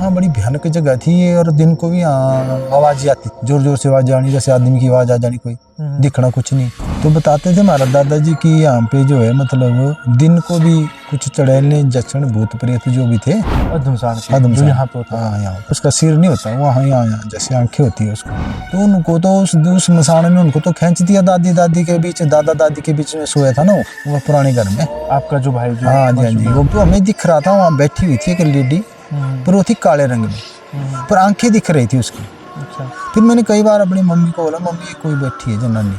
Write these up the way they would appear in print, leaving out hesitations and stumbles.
यहाँ बड़ी भयानक जगह थी और दिन को भी यहाँ आवाज आती, जोर जोर से आवाज आनी, जैसे आदमी की आवाज आ जानी, कोई दिखना कुछ नहीं। तो बताते थे हमारा दादाजी कि यहाँ पे जो है मतलब दिन को भी कुछ चड़ैलें जचन भूत प्रेत जो भी थे अदमसान यहाँ पे होता है। हाँ, यहाँ उसका सिर नहीं होता, वहाँ यहाँ जैसे आंखें होती है उसको। तो उनको तो उस मसान में उनको तो खींच दिया दादी दादी के बीच, दादा दादी के बीच में सोया था ना वो पुराने घर में। आपका जो भाई जो हाँ जी, हाँ जी। वो तो हमें दिख रहा था, वहाँ बैठी हुई थी एक लेडी, पर वो थी काले रंग में, पर आंखें दिख रही थी उसकी। अच्छा। फिर मैंने कई बार अपनी मम्मी को बोला, मम्मी ये कोई बैठी है जनानी,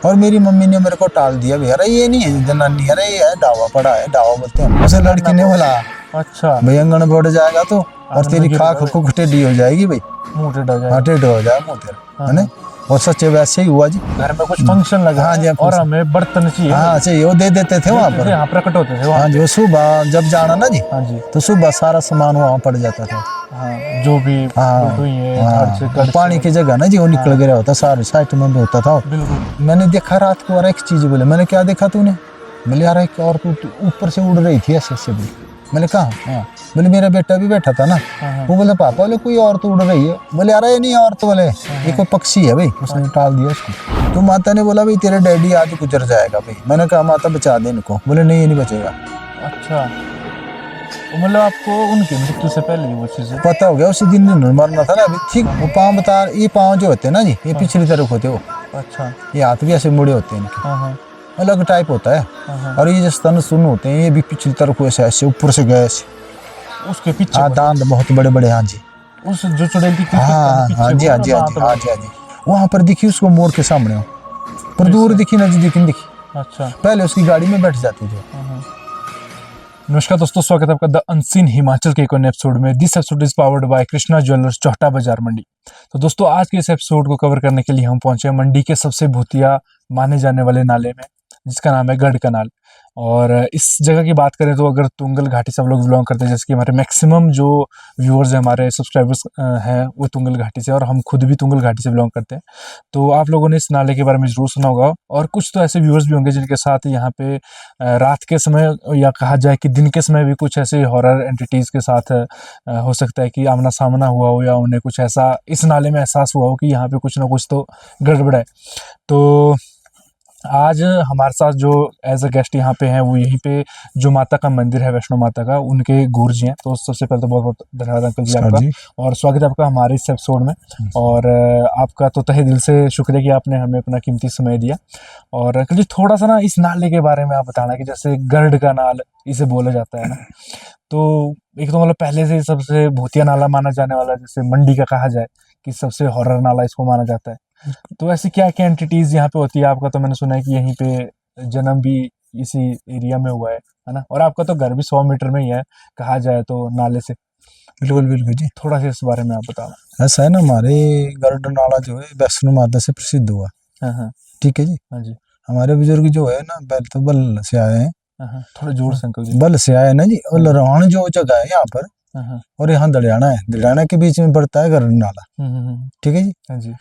और मेरी मम्मी ने मेरे को टाल दिया, अरे ये नहीं है जनानी, अरे ये है डावा पड़ा है, डावा बोलते हैं। उसे लड़की ने बोला, अच्छा भाई अंगन बढ़ जाएगा तो, और तेरी खाक को टेढ़ी हो जाएगी भाई, मुंह टेढ़ा हो जाएगा। हाँ टेढ़ा हो जाएगा मुंह तेरा, है ना। और सच्चे वैसे ही हुआ जी, घर में कुछ फंक्शन लगा। हाँ जी, और हमें बर्तन चाहिए। हाँ चाहिए, वो दे देते थे वहाँ पर, यहाँ प्रकट होते थे। हाँ जो सुबह जब जाना ना जी, हाँ जी, तो सुबह सारा सामान वहाँ पड़ जाता था। हाँ जो भी पानी की जगह ना जी, वो निकल गया होता, सारे साइड में होता था। बिल्कुल। मैंने देखा रात को, एक चीज बोले, मैंने क्या देखा तूने? बोले यार एक औरत ऊपर से उड़ रही थी ऐसे ऐसे। मैंने कहा हाँ। बोले मेरा बेटा भी बैठा था ना, वो बोले पापा, बोले कोई औरत उड़ रही है। बोले यार ये नहीं औरत, बोले ये कोई पक्षी है भाई, उसने टाल दिया उसको। तो माता ने बोला भाई तेरे डैडी आज गुजर जाएगा भाई। मैंने कहा माता बचा दे इनको। बोले नहीं ये नहीं बचेगा। अच्छा, मतलब आपको उनकी मृत्यु से पहले वो चीज़ पता हो गया, उसी दिन मरना था ना अभी। ठीक, वो पाँव बता, ये पाँव जो होते हैं ना जी, ये पिछली तरफ होते हो। अच्छा। ये हाथ भी ऐसे मुड़े होते हैं इनके, अलग टाइप होता है। और ये जो स्तन सुन होते हैं, ये भी पिछली तरफ ऐसे ऐसे ऊपर से गए ऐसे, उसके पीछे। हाँ दांत बहुत बड़े बड़े। हाँ जी, उस जो चुड़ैल की, हाँ हाँ जी, हाँ जी, हाँ जी, हाँ जी, हाँ जी। वहाँ पर दिखी उसको मोड़ के सामने हो, पर दूर दिखी, नजदीक नहीं दिखी। अच्छा, पहले उसकी गाड़ी में बैठ जाती थी। नमस्कार दोस्तों, स्वागत है आपका द अनसीन हिमाचल के एक और एपिसोड में। This episode is powered by Krishna jewellers, Chauta Bazaar Mandi. तो दोस्तों आज के इस एपिसोड को कवर करने के लिए हम पहुंचे हैं मंडी के सबसे भूतिया माने जाने वाले नाले में, जिसका नाम है गढ़ कनाल। और इस जगह की बात करें तो अगर तुंगल घाटी से हम लोग बिलोंग करते हैं, जैसे कि हमारे मैक्सिमम जो व्यूअर्स हैं, हमारे सब्सक्राइबर्स हैं, वो तुंगल घाटी से, और हम खुद भी तुंगल घाटी से बिलोंग करते हैं। तो आप लोगों ने इस नाले के बारे में जरूर सुना होगा, और कुछ तो ऐसे व्यूअर्स भी होंगे जिनके साथ यहाँ पे रात के समय या कहा जाए कि दिन के समय भी कुछ ऐसे हॉरर एंटिटीज़ के साथ हो सकता है कि आमना सामना हुआ हो, या उन्हें कुछ ऐसा इस नाले में एहसास हुआ हो कि यहाँ पे कुछ ना कुछ तो गड़बड़ है। तो आज हमारे साथ जो एज अ गेस्ट यहाँ पे हैं, वो यहीं पे जो माता का मंदिर है, वैष्णो माता का, उनके गुरुजी हैं। तो सबसे पहले तो बहुत बहुत धन्यवाद अंकल जी आपका, और स्वागत है आपका हमारे इस एपिसोड में। और आपका तो तहे दिल से शुक्रिया कि आपने हमें अपना कीमती समय दिया। और अंकल जी थोड़ा सा ना इस नाले के बारे में आप बताना, कि जैसे गढ़ का नाल इसे बोला जाता है ना, तो एक तो मतलब पहले से सबसे भूतिया नाला माना जाने वाला, जैसे मंडी का कहा जाए कि सबसे हॉरर नाला इसको माना जाता है। तो ऐसी क्या क्या एंटिटीज यहाँ पे होती है? आपका तो मैंने सुना है कि यहीं पे जन्म भी इसी एरिया में हुआ है ना, और आपका तो घर भी 100 मीटर में ही है कहा जाए तो नाले से। बिल्कुल बिल्कुल जी, थोड़ा सा इस बारे में आप बताओ। ऐसा है ना, हमारे गरुड़ नाला जो है वैष्णो माता से प्रसिद्ध हुआ। ठीक है जी। हाँ जी। हमारे बुजुर्ग जो है ना, पहले तो बल से आए हैं, थोड़ा जोर से अंकल जी। बल से आए ना जी। और लरवान जो जगह है यहाँ पर, और यहाँ दड़ियाना है, दड़ियाना के बीच में पड़ता है गरुड़ नाला। ठीक है जी। हाँ जी।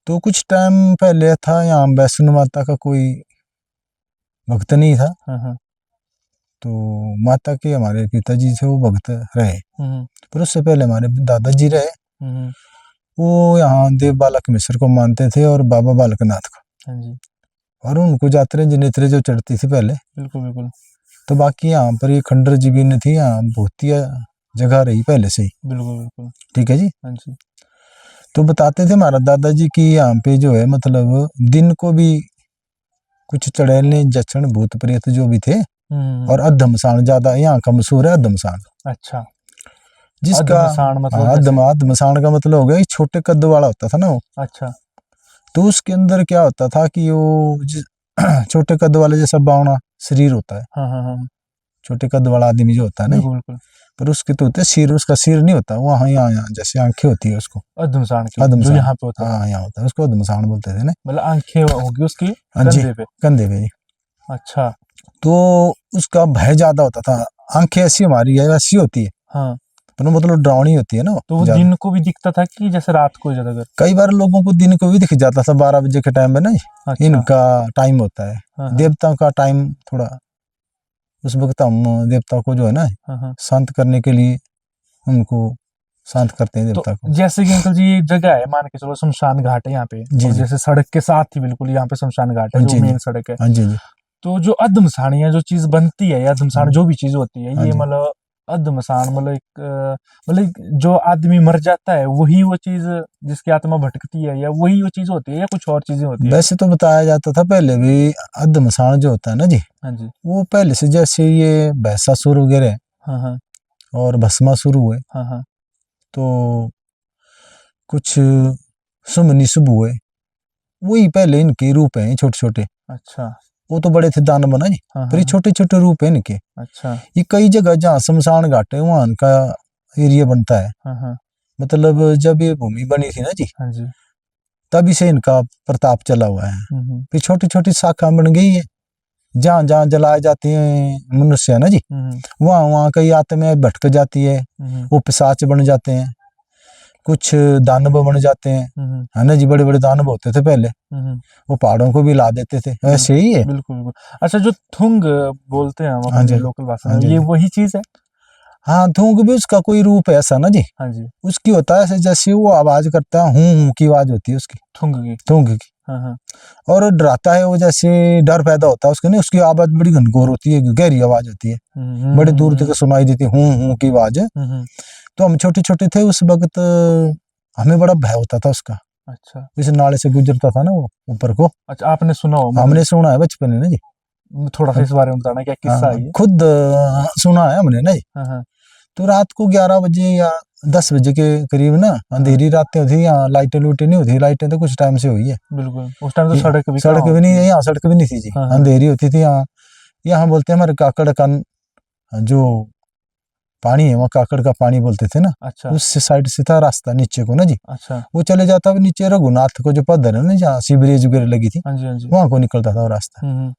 तो कुछ टाइम पहले था यहाँ वैष्णो माता का कोई भक्त नहीं था, तो माता के हमारे पिताजी थे वो भक्त रहे, पर उससे पहले हमारे दादाजी रहे। वो यहाँ देव बालक मिश्र को मानते थे और बाबा बालकनाथ को, और उनको यात्रा जनेत्रे जो चढ़ती थी पहले। बिल्कुल बिल्कुल। तो बाकी यहाँ पर ये खंडर जीबी थी, यहाँ भूतिया जगह रही पहले से ही। बिल्कुल बिल्कुल। ठीक है जी। हाँ जी। तो बताते थे हमारा दादाजी कि यहाँ पे जो है मतलब दिन को भी कुछ चड़ैलें जचन भूत प्रेत जो भी थे, और अधमसान ज्यादा यहाँ का मशहूर है, अधमसान। अच्छा, जिसका अधमसान का मतलब हो गया छोटे कद वाला होता था ना वो। अच्छा। तो उसके अंदर क्या होता था कि वो छोटे कद वाले जैसा बावना शरीर होता है। हाँ। छोटे कद वाला आदमी जो होता है ना, बिल्कुल। पर उसके तो होते सिर, उसका सिर नहीं होता, वहाँ यहाँ जैसे आंखें होती है उसको, अधमसान जो यहाँ पे होता है। हाँ यहाँ होता है, उसको अधमसान बोलते थे ना। मतलब आंखें होगी उसकी कंधे पे जी। अच्छा। तो उसका भय ज्यादा होता था, आंखें ऐसी हमारी है वैसी होती है, हाँ, पर मतलब डरावनी होती है ना। तो वो दिन को भी दिखता था कि जैसे रात को ज्यादा? कई बार लोगों को दिन को भी दिख जाता था, 12 बजे के टाइम में ना। अच्छा। इनका टाइम होता है, देवताओं का टाइम थोड़ा, उस वक्त हम देवताओं को जो है ना शांत करने के लिए उनको शांत करते हैं तो देवता को। जैसे कि अंकल जी ये जगह है, मान के चलो शमशान घाट है यहाँ पे, जी, और जी। जैसे सड़क के साथ ही बिल्कुल यहाँ पे शमशान घाट है, जी, जो जी। मेन सड़क है। हाँ जी, जी। तो जो अधमसाणी है, जो चीज बनती है, या अधमसाण जो भी चीज होती है, हाँ ये जी। मतलब अधमसाण मतलब मतलब जो आदमी मर जाता है वही वो चीज जिसकी आत्मा भटकती है, या वही वो चीज होती है, या कुछ और चीजें होती है? वैसे तो बताया जाता था पहले भी, अधमसाण जो होता है ना जी, हाँ जी। वो पहले से जैसे ये भैंसासुर वगैरह हाँ हाँ और भस्मासुर हुए, हाँ हाँ। तो कुछ सुमनि शुभ हुए, वही पहले इनके रूप हैं छोटे छोटे। अच्छा। वो तो बड़े थे दानव ना जी, हाँ पर ये हाँ छोटे छोटे रूप है इनके। अच्छा। ये कई जगह जहाँ शमशान घाट है वहाँ इनका एरिया बनता है। हाँ हाँ मतलब जब ये भूमि बनी थी ना जी, हाँ जी। तभी से इनका प्रताप चला हुआ है। हम्म फिर छोटी छोटी शाखा बन गई है, जहाँ जहाँ जलाए जाते हैं मनुष्य है ना जी, हम्म वहाँ वहाँ कई आत्माएं भटक जाती है, हम्म वो पिशाच बन जाते हैं, कुछ दानव बन जाते हैं, हम्म है ना जी। बड़े बड़े दानव होते थे पहले, हम्म। वो पहाड़ों को भी ला देते थे, ऐसे ही है। बिल्कुल बिल्कुल। अच्छा, जो थुंग बोलते हैं हम हाँ अपने जी, लोकल भाषा हाँ में, जी, हाँ ये जी। वही चीज है? हाँ, थूक भी उसका कोई रूप है ऐसा ना जी, हाँ जी। उसकी होता है ऐसे, जैसे वो आवाज करता है, हूँ की आवाज होती है उसकी, थुंग की? थूक की। हाँ हाँ और डराता है वो, जैसे डर पैदा होता है उसके, नहीं उसकी आवाज बड़ी घनघोर होती है, गहरी आवाज होती है, बड़े दूर तक सुनाई देती है, हूँ की आवाज। तो हम छोटे छोटे थे उस वक्त, हमें बड़ा भय होता था उसका। अच्छा इस नाले से गुजरता था ना वो ऊपर को, अच्छा। आपने सुना हो मतलब? हमने सुना है बचपन में ना जी। थोड़ा सा इस बारे में बताना, क्या किस्सा है ये? खुद सुना है हमने ना जी। हाँ हाँ तो रात को 11 बजे या 10 बजे के करीब ना, अंधेरी रातें होती, यहाँ लाइटें लूटें नहीं होती, लाइटें तो कुछ टाइम से हुई है। बिल्कुल। उस टाइम तो ये सड़क भी कहाँ सड़क भी होती नहीं है? है, यहाँ सड़क भी नहीं थी जी, हाँ हाँ अंधेरी होती थी यहाँ। यहाँ बोलते हैं हमारे काकड़ का जो पानी है, वहाँ काकड़ का पानी बोलते थे ना, अच्छा उस साइड से था रास्ता नीचे को ना जी। अच्छा। वो चले जाता है नीचे रघुनाथ को जो पद्धर है ना, जहाँ सीवरेज वगैरह लगी थी, हाँ जी हाँ जी। वहां को निकलता था वो रास्ता। हम्म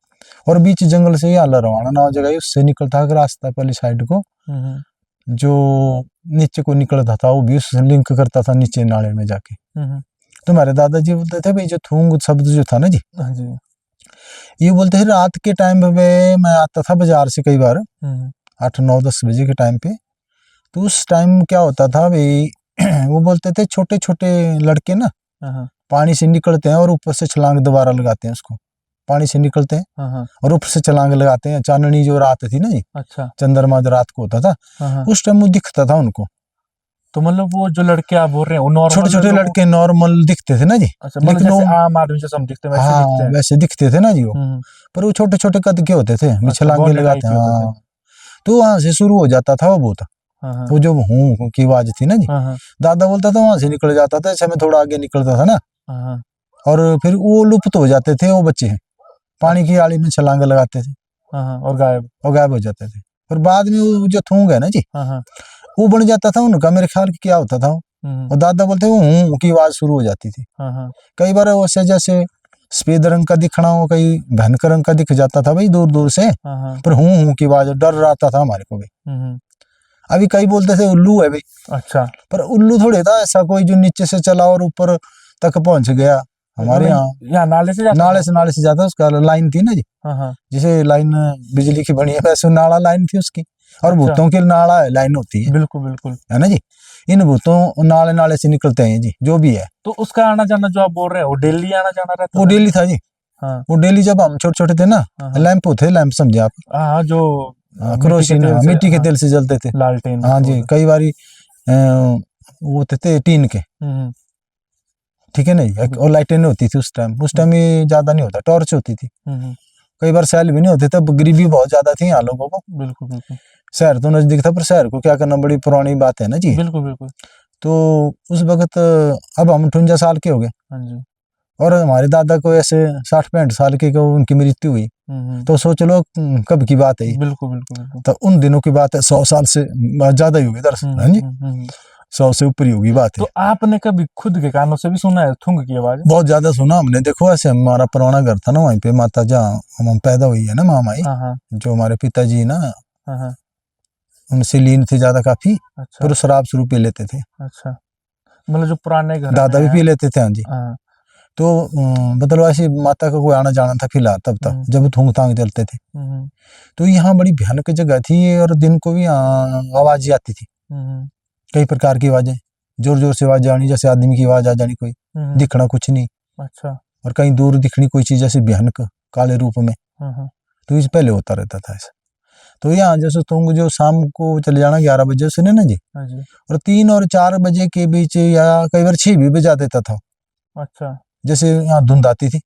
और बीच जंगल से यहाँ लरवाना नाव जगह है, उससे निकलता था रास्ता पहले साइड को, हम्म जो नीचे को निकलता था, वो भी उससे लिंक करता था नीचे नाले में जाके। हम्म। तो हमारे दादाजी बोलते थे भाई, जो थूंग शब्द जो था ना जी, हाँ जी। ये बोलते थे रात के टाइम पे मैं आता था बाजार से कई बार, हम्म 8 9 10 बजे के टाइम पे। तो उस टाइम क्या होता था भाई, वो बोलते थे छोटे छोटे लड़के ना हाँ हाँ पानी से निकलते हैं और ऊपर से छलांग दोबारा लगाते हैं उसको, पानी से निकलते हैं हाँ हाँ। और ऊपर से छलांग लगाते हैं। चांदनी जो रात थी ना जी, अच्छा। चंद्रमा जो रात को होता था, हाँ हाँ। उस टाइम वो दिखता था उनको। तो मतलब वो जो लड़के आप बोल रहे हैं वो छोटे नॉर्मल छोटे लोगों? लड़के नॉर्मल दिखते थे ना जी, अच्छा, मतलब लेकिन वो, जैसे आम आदमी जैसे हम दिखते हैं वैसे हाँ दिखते हैं? वैसे दिखते थे ना जी वो, हम्म। पर वो छोटे छोटे कद के होते थे, अच्छा, छलांगे बहुत निटाई लगाते के हैं। होते थे। हाँ, तो वहां से शुरू हो जाता था वो भूत। हाँ हाँ वो जो हूँ की आवाज थी ना जी, हाँ हाँ दादा बोलता था वहां से निकल जाता था, जैसे मैं थोड़ा आगे निकलता था ना, हाँ हाँ। और फिर वो लुप्त हो जाते थे वो बच्चे, पानी की अच्छा। आड़ी में छलांग लगाते थे हाँ हाँ, और गायब? और गायब हो जाते थे। पर बाद में वो जो थूंग है ना जी, हाँ हाँ। वो बन जाता था उनका, मेरे ख्याल क्या होता था वो, और दादा बोलते वो हूँ की आवाज शुरू हो जाती थी। हाँ हाँ कई बार वैसे जैसे सफेद रंग का दिखना हो, कई भयंकर रंग का दिख जाता था भाई दूर दूर से, हाँ हाँ। पर हूँ की आवाज, डर रहता था हमारे को भी। हम्म। अभी कई बोलते थे उल्लू है भाई, अच्छा। पर उल्लू थोड़े था ऐसा कोई जो नीचे से चला और ऊपर तक पहुंच गया। हमारे यहाँ यहाँ नाले से जाता था? नाले से जाता, उसका लाइन थी ना जी, हाँ हाँ। जैसे लाइन बिजली की बनी है वैसे नाला लाइन थी उसकी, और अच्छा। भूतों की नाला लाइन होती है बिल्कुल बिल्कुल। है ना जी। इन भूतों नाले नाले से निकलते हैं जी, जो भी है। तो उसका आना जाना जो आप बोल रहे हो, वो डेली आना जाना रहता वो था? डेली था जी, हाँ वो डेली जब हम छोटे छोटे थे ना, हाँ हाँ लैंप होते, लैंप समझे आप, हाँ हाँ, जो मिट्टी के केरोसिन, तेल से, मिट्टी के हाँ, तेल से जलते थे। लालटेन हाँ जिसको जी, बोलते कई बारी वो होते थे टीन के, हैं। ठीक है नहीं, और लाइटें नहीं होती थी उस टाइम ये ज्यादा नहीं होता, टॉर्च होती थी। कई बार सेल भी नहीं होते थे, गरीबी बहुत ज्यादा थी यहाँ लोगों को। बिल्कुल बिल्कुल शहर तो नजदीक था, पर शहर को क्या करना, बड़ी पुरानी बात है ना जी। बिल्कुल बिल्कुल। तो उस वक्त, अब हम 58 साल के हो गए, हाँ जी। और हमारे दादा को ऐसे 60 65 साल के को उनकी मृत्यु हुई। तो सोच लो कब की बात है ये। बिल्कुल बिल्कुल बिल्कुल। तो उन दिनों की बात है, 100 साल से ज्यादा ही होगी दरअसल, हाँ जी, 100 से ऊपर ही होगी बात है। तो आपने कभी खुद के कानों से भी सुना है थुंग की आवाज? बहुत ज्यादा सुना हमने। देखो ऐसे हमारा पुराना घर था ना, वहीं पे माता जहाँ हम पैदा हुई है ना, मामाई, हाँ जो हमारे पिताजी ना, हाँ। उनसे लीन थे ज्यादा काफी, अच्छा पर शराब शुरू पी लेते थे। अच्छा। मतलब जो पुराने घर दादा में भी है। पी लेते थे, हाँ जी। हाँ। तो मतलब ऐसी माता का कोई आना जाना था फिलहाल तब तक, जब थूंग तांग चलते थे। तो यहाँ बड़ी भयानक जगह थी ये, और दिन को भी यहाँ आवाज आती थी। कई प्रकार की आवाजें, जोर जोर से आवाज आनी, जैसे आदमी की आवाज आ जानी, कोई दिखना कुछ नहीं। अच्छा। और कहीं दूर दिखनी कोई चीज, जैसे भयानक काले रूप में। तो इस पहले होता रहता था ऐसा। तो यहाँ जैसे तुम जो शाम को चले जाना 11 बजे सुने ना जी, और 3 और 4 बजे के बीच या कई बार 6 भी बजा देता था। अच्छा। जैसे यहाँ धुंध आती थी,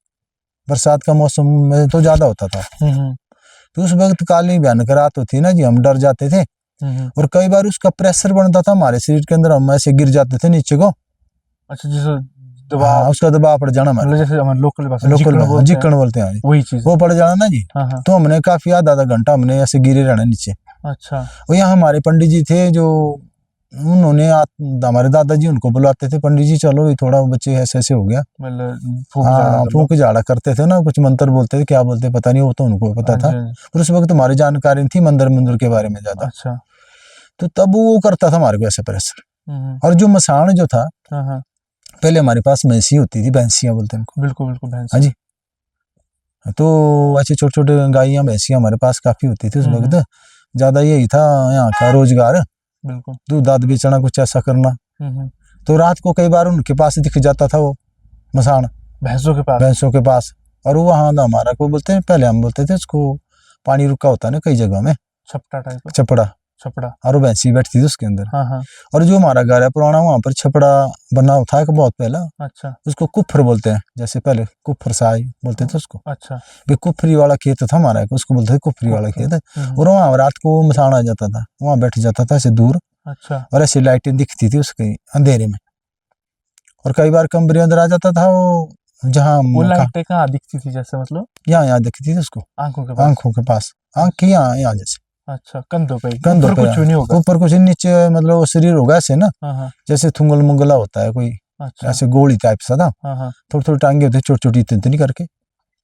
बरसात का मौसम में तो ज्यादा होता था। तो उस वक्त काली भयानक रात होती ना जी, हम डर जाते थे। और कई बार उसका प्रेशर बनता था हमारे शरीर के अंदर, हम ऐसे गिर जाते थे नीचे को। अच्छा, जैसे दबाव, उसका दबाव पड़ जाना, मतलब जैसे हमारे लोकल भाषा जिक्कण बोलते हैं वही चीज, वो पड़ जाना ना जी। तो हमने काफी आधा घंटा हमने ऐसे गिरे रहना नीचे। अच्छा। और यहाँ हमारे पंडित जी थे, जो उन्होंने हमारे दादाजी उनको बुलाते थे, पंडित जी चलो ये थोड़ा बच्चे ऐसे ऐसे हो गया, मतलब फूंक झाड़ा करते थे ना, कुछ मंत्र बोलते थे, क्या बोलते पता नहीं, वो तो उनको पता था। और उस वक्त हमारी जानकारी थी मंदिर के बारे में ज्यादा। अच्छा। तो तब वो करता था हमारे को ऐसे प्रेशर। और जो मसान जो था, पहले हमारे पास भैंसी होती थी, भैंसियां बोलते हैं उनको। बिल्कुल बिल्कुल, हाँ जी। तो ऐसे छोटे छोटे गायियां भैंसियां हमारे पास काफी होती थी उस वक्त। ज्यादा यही था यहाँ का रोजगार, बिल्कुल, दूध दाद बेचना, कुछ ऐसा करना। तो रात को कई बार उनके पास दिख जाता था वो मसान, भैंसों के पास। और वो वहां हमारा को बोलते हैं, पहले हम बोलते थे उसको, पानी रुका होता है ना कई जगह में, छपड़ा टाइप, छपड़ा। और वो भैंसी बैठती थी उसके अंदर। और जो हमारा घर है पुराना, वहां पर छपड़ा बना था एक बहुत पहला। अच्छा। उसको कुफर बोलते हैं, जैसे पहले कुफर साई बोलते थे उसको। अच्छा। कुफरी वाला खेत था हमारा, उसको बोलते थे कुफरी वाला खेत। और वहाँ रात को मसान आ जाता था, वहां बैठ जाता था ऐसे दूर। अच्छा। और ऐसी लाइटें दिखती थी उसके अंधेरे में। और कई बार कमरे अंदर आ जाता था वो, जहाँ वो लाइटें कहाँ दिखती थी, जैसे मतलब यहाँ दिखती थी उसको, आंखों के पास, आंख यहाँ जैसे। अच्छा, कंधों पे कुछ नहीं होगा, ऊपर कुछ नीचे, मतलब शरीर होगा ऐसे ना, जैसे थुंगल मुंगला होता है कोई। अच्छा। ऐसे गोली टाइप सा था। थोड़ी थोड़ी टांगे होती, छोटी छोटी इतनी करके।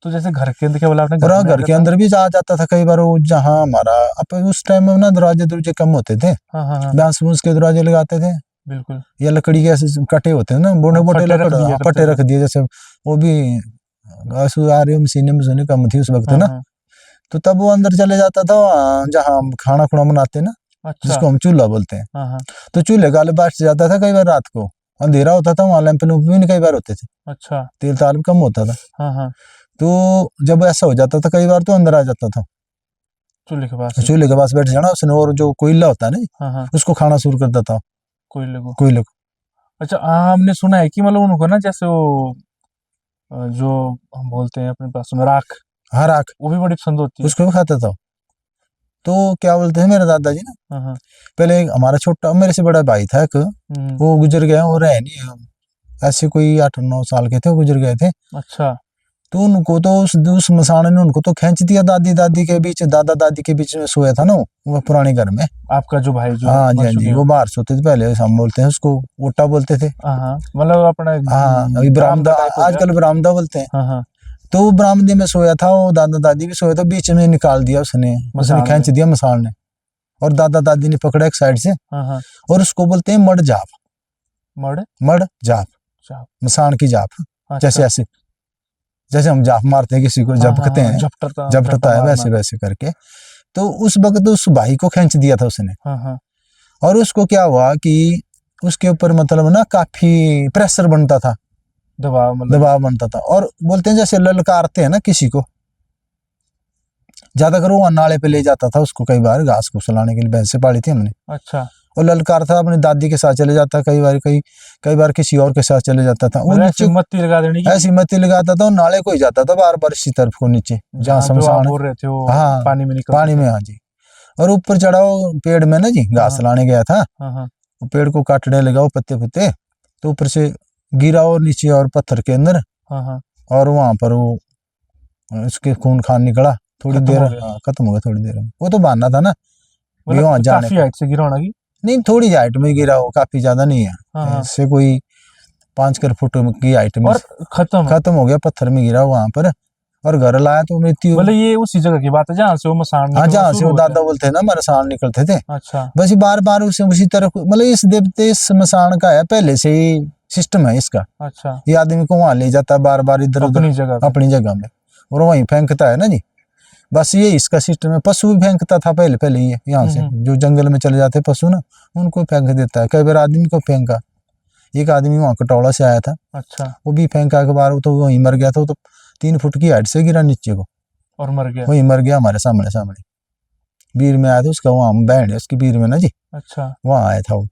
तो जैसे घर के अंदर क्या बोला आपने, घर के अंदर भी जा जाता था कई बार वो, जहाँ हमारा अब उस टाइम में ना दरवाजे दरवाजे कम होते थे, बांस बूंस के दरवाजे लगाते थे। बिल्कुल। या लकड़ी के ऐसे कटे होते हैं ना, बोने बोटे पट्टे रख दिए, जैसे वो भी मशीनें कम थी उस वक्त ना। तो तब वो अंदर चले जाता था, जहाँ खाना खुना बनाते ना। अच्छा। जिसको हम चूल्हा बोलते हैं। तो चूल्हे का बैठ जाता था कई बार, रात को अंधेरा होता था, वहां लैंप भी नहीं कई बार होते थे। अच्छा। तेल ताल कम होता था। तो जब ऐसा हो जाता था कई बार, तो अंदर आ जाता था चूल्हे के पास बैठ जाना उसने, और जो कोयला होता है ना, उसको खाना शुरू कर देता था, कोयले को। अच्छा, हमने सुना है कि मतलब उनको ना, जैसे वो जो हम बोलते हैं अपने पास में राख, राख, वो भी बड़ी पसंद होती है, उसको भी खाता था। तो क्या बोलते हैं मेरे दादाजी ना, पहले हमारा छोटा, मेरे से बड़ा भाई था एक, वो गुजर गया, वो रह नहीं, ऐसे कोई 8-9 साल के थे, वो गुजर गए थे। अच्छा। तो उनको तो उस मसाने ने उनको तो खींच दिया, दादी दादी के बीच, दादा दादी के बीच में सोया था ना वो पुराने घर में। आपका जो भाई, जो हाँ जी, हाँ जी, वो बाहर सोते थे पहले, हम बोलते हैं उसको ओटा बोलते थे, मतलब अपना, हाँ अभी बरामदा, आजकल बरामदा बोलते हैं। तो वो बरामदे में सोया था, वो दादा दादी भी सोया था, बीच में निकाल दिया उसने खींच दिया मसान ने, और दादा दादी ने पकड़ा एक साइड से। और उसको बोलते हैं मड जाप, मड जाप, मसान की जाप। जैसे ऐसे, जैसे हम जाप मारते हैं किसी को, झपकते हैं, झपटता है, वैसे वैसे करके। तो उस वक्त उस भाई को खींच दिया था उसने। और उसको क्या हुआ कि उसके ऊपर मतलब ना काफी प्रेशर बनता था, दबाव बनता था। और बोलते हैं जैसे ललकारते हैं ना किसी को, ज्यादा कर वो नाले पे ले जाता था उसको, कई बार घास को सुलाने के लिए, भैंसे पाली थी हमने। अच्छा। और ललकार था, अपनी दादी के साथ चले जाता, कई बार किसी और के साथ चले जाता था। ऐसी मत्ती लगा देने की, ऐसी मत्ती लगाता था, नाले को ही जाता था बार बार इसी तरफ को नीचे, जहाँ शमशान बोल रहे थे वो, हाँ पानी में, हाँ जी। और ऊपर चढ़ा वो पेड़ में ना जी, घास लाने गया था, वो पेड़ को काटने लगा, वो पत्ते पुत्ते, तो ऊपर से गिरा और नीचे और पत्थर के अंदर, और वहां पर वो उसके खून खान निकला, थोड़ी देर खत्म हो गया थोड़ी देर में। वो तो बहाना था ना, वहां जाने काफी हाइट से गिरा होना की, नहीं थोड़ी हाइट में गिरा हो, काफी ज्यादा नहीं है, इससे कोई 5 फुट की हाइट में, और खत्म हो गया, पत्थर में गिरा वहां पर। और घर लाया तो मृत्यु, मतलब ये उसी जगह की बात है जहाँ से वो मसान, हाँ जहाँ से वो दादा बोलते हैं ना हमारे मसान निकलते थे। अच्छा। बस बार बार उसी तरफ, मतलब इस देवते, इस मसान का है पहले से ही सिस्टम है इसका। अच्छा। ये आदमी को वहां ले जाता है बार बार, इधर उधर अपनी जगह में, और वहीं फेंकता है ना जी। बस ये इसका सिस्टम है। पशु भी फेंकता था पहले पहले ये यहाँ से, जो जंगल में चले जाते पशु ना, उनको फेंक देता है। कई बार आदमी को फेंका, एक आदमी वहाँ कटौड़ा से आया था, अच्छा, वो भी फेंका के बाद तो वहीं मर गया था। वो तो 3 फुट की हाइट से गिरा नीचे को और मर गया। वहीं मर गया हमारे सामने सामने। बीर में आया था उसका, वहाँ बहन है उसकी बीर में ना जी, अच्छा, वहाँ आया था वो।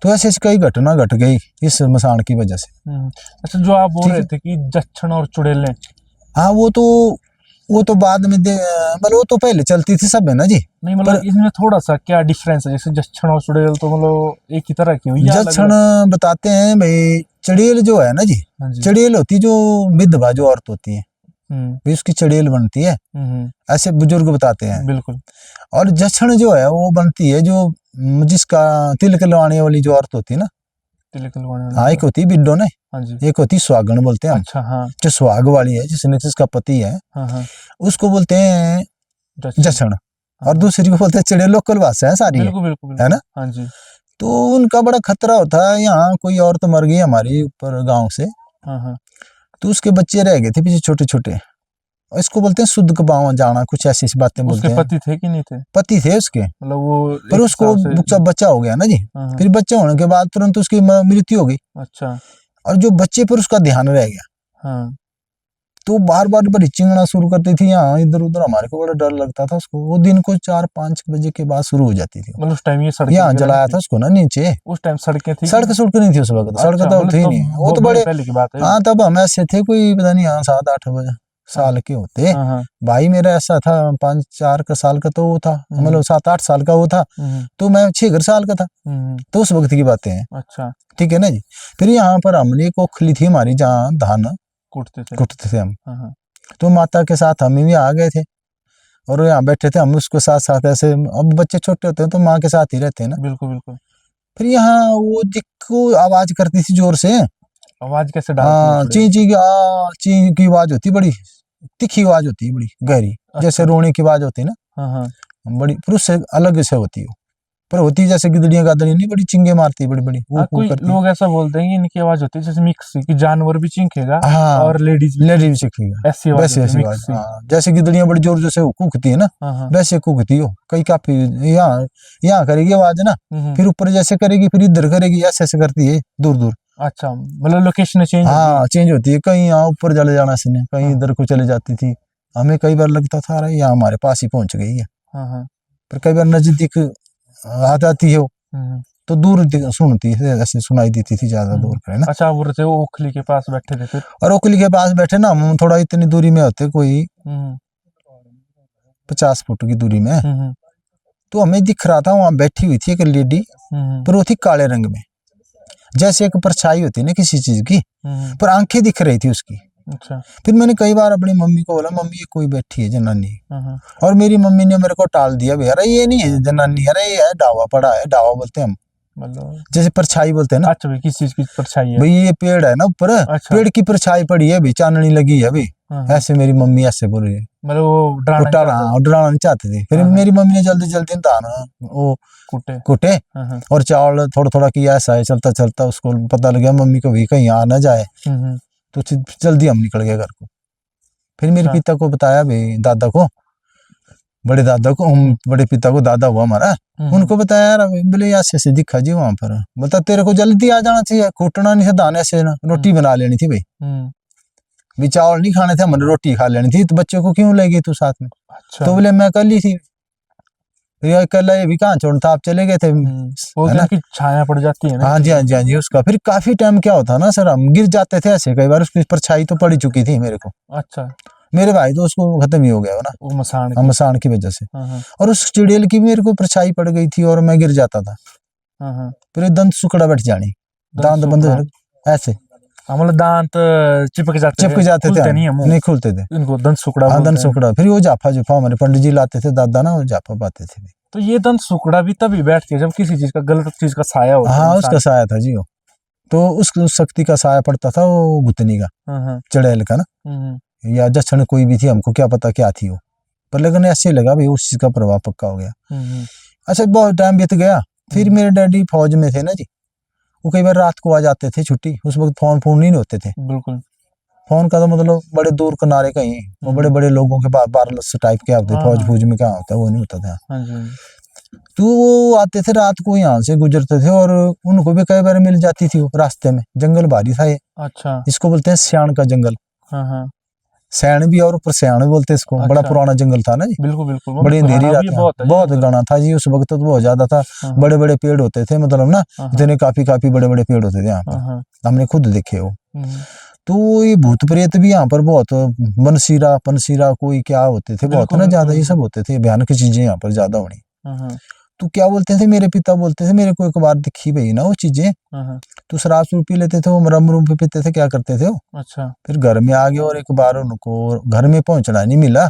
तो ऐसे ऐसी कई घटना घट गई इस मसान की वजह से। अच्छा, जो आप बोल ठीक रहे है। थे कि जच्छन और चुड़ैलें, हाँ वो तो बाद में मतलब वो तो पहले चलती थी सब है ना जी। नहीं मतलब इसमें थोड़ा सा क्या डिफरेंस है? जैसे जच्छन और चुड़ैल तो मतलब एक ही तरह की हुई या अलग जक्षण अलग? बताते हैं भाई, चड़ेल जो है ना जी, हाँ जी। चड़ेल होती जो विधवा जो औरत होती है, भाई उसकी चड़ेल बनती है, ऐसे बुजुर्ग बताते हैं। बिल्कुल। और जक्षण जो है वो बनती है जो जिसका तिलक लगाने वाली जो औरत होती है ना, तिलक लगवाने वाली हाँ, एक जो- होती है बिड्डो ने, हाँ जी। एक होती है सुहागन बोलते हैं हम। अच्छा, हाँ, जो सुहाग वाली है जिसने जिसका पति है, हाँ, हाँ, उसको बोलते हैं जच्छन। जक्षण। हाँ, और दूसरी को बोलते हैं चड़ेल। लोकल भाषा है सारी बिल्कुल बिल्कुल है ना। बिल्कुल। हाँ जी। तो उनका बड़ा खतरा होता है। यहाँ कोई औरत मर गई हमारी ऊपर गांव से, हाँ, हाँ, तो उसके बच्चे रह गए थे पीछे छोटे छोटे, और इसको बोलते हैं शुद्ध कबाव जाना, कुछ ऐसी ऐसी बातें उसके बोलते हैं। पति थे कि नहीं थे? पति थे उसके, मतलब वो पर एक उसको हिसाब से। जब बच्चा हो गया ना जी, हाँ, हाँ, फिर बच्चा होने के बाद तुरंत उसकी मृत्यु हो गई। अच्छा, और जो बच्चे पर उसका ध्यान रह गया, हाँ, तो बार बार बड़ी चिंगना शुरू करती थी यहाँ इधर उधर। हमारे को बड़ा डर लगता था उसको। वो दिन को 4-5 बजे के बाद शुरू हो जाती थी। मतलब उस टाइम ये सड़कें यहाँ वगैरह नहीं जलाया थी? था उसको ना नीचे। उस टाइम सड़कें थी कि सड़क नहीं? सुड़क नहीं थी उस वक्त, सड़क अच्छा, तो मतलब थी तब नहीं, वो तो बहुत बड़े। पहले की बात है। हाँ, तब हम ऐसे थे कोई पता नहीं, हाँ 7-8 बजे साल के होते। हाँ, हाँ, भाई मेरा ऐसा था 5-4 का साल का, तो वो था मतलब 7-8 साल का वो था, तो मैं 6 साल का था। तो उस वक्त की बातें हैं। अच्छा, ठीक है ना जी। फिर यहाँ पर हमने एक ओखली थी हमारी, जहाँ धान कूटते थे। कुटते थे हम। हाँ, हाँ, तो माता के साथ हम भी आ गए थे, और यहाँ बैठे थे हम उसके साथ साथ ऐसे। अब बच्चे छोटे होते हैं तो माँ के साथ ही रहते हैं ना। बिल्कुल बिल्कुल। फिर यहाँ वो दिक्को आवाज करती थी जोर से। आवाज कैसे डालती है हाँ, चुड़ैल? ची ची की ची की आवाज होती, बड़ी तीखी आवाज होती है, बड़ी गहरी, जैसे अच्छा, रोने की आवाज होती है ना, हाँ, हाँ, बड़ी। पर उससे अलग से होती है, पर होती है जैसे गिदड़ियां गादड़ियां नहीं, बड़ी चिंगे मारती है, बड़ी बड़ी वो हाँ, कोई करती। लोग ऐसा बोलते हैं कि इनकी आवाज होती है जैसे मिक्स, कि जानवर भी चीखेगा हाँ, और लेडीज भी लेडी भी सीखेगा, ऐसी आवाज वैसे होती है, ऐसी आवाज। मिक्स सी। हाँ, जैसे गिदड़ियां बड़ी जोर से कूकती है ना, हाँ, हाँ, वैसे कूकती हो। कई काफी यहाँ यहाँ करेगी आवाज ना, फिर ऊपर जैसे करेगी, फिर इधर करेगी, ऐसे ऐसे करती है दूर दूर। अच्छा, मतलब लोकेशन चेंज होगी। हाँ, चेंज होती है। कहीं यहाँ ऊपर चले जाना इसने, कहीं हाँ, इधर को चले जाती थी। हमें कई बार लगता था अरे यहाँ हमारे पास ही पहुंच गई है, हाँ, हाँ, पर कई बार नजदीक आ जाती है वो, तो दूर सुनती है, ऐसे सुनाई देती थी ज्यादा दूर पर, है ना। अच्छा, वो रहते वो ओखली के पास बैठे थे फिर? और ओखली के पास बैठे ना हम, थोड़ा इतनी दूरी में होते, कोई 50 फुट की दूरी में। तो हमें दिख रहा था वहां बैठी हुई थी एक लेडी, पर वो थी काले रंग में, जैसे एक परछाई होती है ना किसी चीज की, पर आंखें दिख रही थी उसकी। अच्छा, फिर मैंने कई बार अपनी मम्मी को बोला, मम्मी ये कोई बैठी है जनानी। और मेरी मम्मी ने मेरे को टाल दिया, भैया अरे ये नहीं है जनानी, अरे ये है डावा पड़ा है, डावा बोलते हैं हम, मतलब जैसे परछाई बोलते हैं ना। अच्छा भाई, किस चीज की परछाई है? भाई ये पेड़ है ना ऊपर, अच्छा, पेड़ की परछाई पड़ी है, भी चांदनी लगी है भी, हाँ, हाँ, ऐसे मेरी मम्मी ऐसे बोल रही है। मतलब वो डराना चाहते थे। डराना नहीं चाहते थे। फिर हाँ, हाँ, मेरी मम्मी ने जल्दी जल्दी धान वो कूटे। कूटे, हाँ, हाँ, और चावल थोड़ा थोड़ा किया, ऐसा है चलता चलता उसको पता लग गया मम्मी को भी कहीं आ ना जाए, तो जल्दी हम निकल गए घर को। फिर मेरे अच्छा, पिता को बताया भाई, दादा को, बड़े दादा को, हम बड़े पिता को दादा हुआ हमारा, उनको बताया यार बोले ऐसे ऐसे दिखा जी वहां पर, बता तेरे को जल्दी आ जाना चाहिए, कूटना नहीं था दान, ऐसे ना रोटी बना लेनी थी भाई, भी चावल नहीं खाने थे हमने, रोटी खा लेनी थी, तो बच्चों को क्यों ले गई तू साथ में। अच्छा, तो बोले मैं कर ली थी, ये कल ये भी कहाँ छोड़ना था, आप चले गए थे, वो है तो ना। इनकी छाया पड़ जाती है ना। हाँ जी, हाँ जी, हाँ जी। उसका फिर काफी टाइम क्या होता ना सर, हम गिर जाते थे ऐसे, कई बार उसकी परछाई तो पड़ी चुकी थी मेरे को। अच्छा, मेरे भाई तो उसको खत्म ही हो गया हो ना, वो मसान हाँ, की। मसान की वजह से। हाँ, हाँ, और उस चिड़ेल की मेरे को परछाई पड़ गई थी और मैं गिर जाता था, हाँ, हाँ, फिर दंत सुकड़ा बैठ जानी, दांत बंद हो जाने, ऐसे हाँ, मतलब दांत चिपक जाते चिपक हैं, जाते थे, खुलते नहीं है मुंह, नहीं खुलते थे। इनको दंत सुकड़ा हाँ, बोलते दंत हैं। सुकड़ा। फिर वो जाफा जुफा हमारे पंडित जी लाते थे, दादा ना, वो जाफा पाते थे। तो ये दंत सुकड़ा भी तभी बैठती है जब किसी चीज का, गलत चीज का साया होता है हाँ, इंसान उसका साया था जी वो, तो उस शक्ति का साया पड़ता था, वो गुतनी का, हाँ, हाँ, चड़ैल का ना, या जक्षण कोई भी थी, हमको क्या पता क्या थी वो, पर लेकिन ऐसे लगा भाई उस चीज का प्रभाव पक्का हो गया। अच्छा, बहुत टाइम बीत गया। फिर मेरे डैडी फौज में थे ना जी, वो कई बार रात को आ जाते थे छुट्टी, उस वक्त फोन फोन नहीं होते थे, बिल्कुल। फोन का तो मतलब बड़े दूर किनारे कहीं, वो बड़े बड़े लोगों के पास वायरलेस टाइप के आते, फौज फौज में क्या होता है वो नहीं होता था। तो वो आते थे रात को, यहाँ से गुजरते थे और उनको भी कई बार मिल जाती थी रास्ते में। जंगल भारी था ये। अच्छा। इसको बोलते हैं सियाण का जंगल। हाँ। सैण भी और ऊपर सियाण भी बोलते इसको। अच्छा। बड़ा पुराना जंगल था ना जी। बिल्कुल बिल्कुल। बड़ी अंधेरी रात, बहुत घना था जी उस वक्त तो, बहुत ज्यादा था। बड़े बड़े पेड़ होते थे, मतलब ना इतने काफी बड़े बड़े पेड़ होते थे यहाँ पर, हमने खुद देखे वो। तो ये भूत प्रेत भी यहाँ पर बहुत, बनसीरा पनसीरा कोई क्या होते थे बहुत ना ज्यादा, ये सब होते थे, भयानक चीजें यहाँ पर ज्यादा होनी। तो क्या बोलते थे मेरे पिता, बोलते थे मेरे को एक बार दिखी भाई ना वो चीजें, तो शराब पी लेते थे वो, मरम रूम पे पीते थे, क्या करते थे वो। अच्छा। फिर घर में आ गए और एक बार उनको घर में पहुंचना नहीं मिला,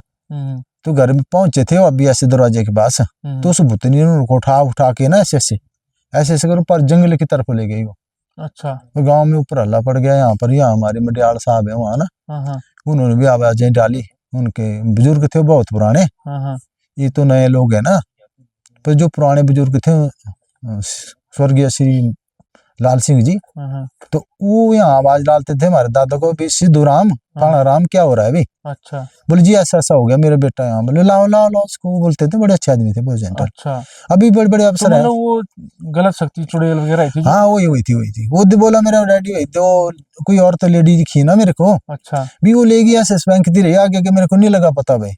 तो घर में पहुंचे थे वो अभी ऐसे दरवाजे के पास, तो उस भूतनी ने उनको उठा के ना ऐसे कर ऊपर जंगल की तरफ ले गई वो। अच्छा। तो गांव में ऊपर हल्ला पड़ गया, यहाँ पर यहाँ हमारे मडियाल साहब है वहाँ ना, उन्होंने भी आवाजें डाली। उनके बुजुर्ग थे बहुत पुराने, ये तो नए लोग है ना, पर जो पुराने बुजुर्ग थे स्वर्गीय श्री लाल सिंह जी, तो वो यहाँ आवाज डालते थे हमारे दादा को भी, सिद्धू राम पाणा राम क्या हो रहा है भाई। अच्छा। बोले जी ऐसा ऐसा हो गया मेरे बेटा यहाँ। बोले लाओ लाओ लाओ उसको, बोलते थे, बड़े अच्छे आदमी थे बहुत जेंटल। अच्छा। अभी बड़े बड़े अफसर है। वो गलत शक्ति चुड़ैल वगैरह थी। हाँ वही थी वो बोला मेरा डैडी वही तो, कोई और तो लेडी दिखी ना मेरे को। अच्छा। भी वो ले गया बैंक रही आगे के, मेरे को नहीं लगा पता भाई,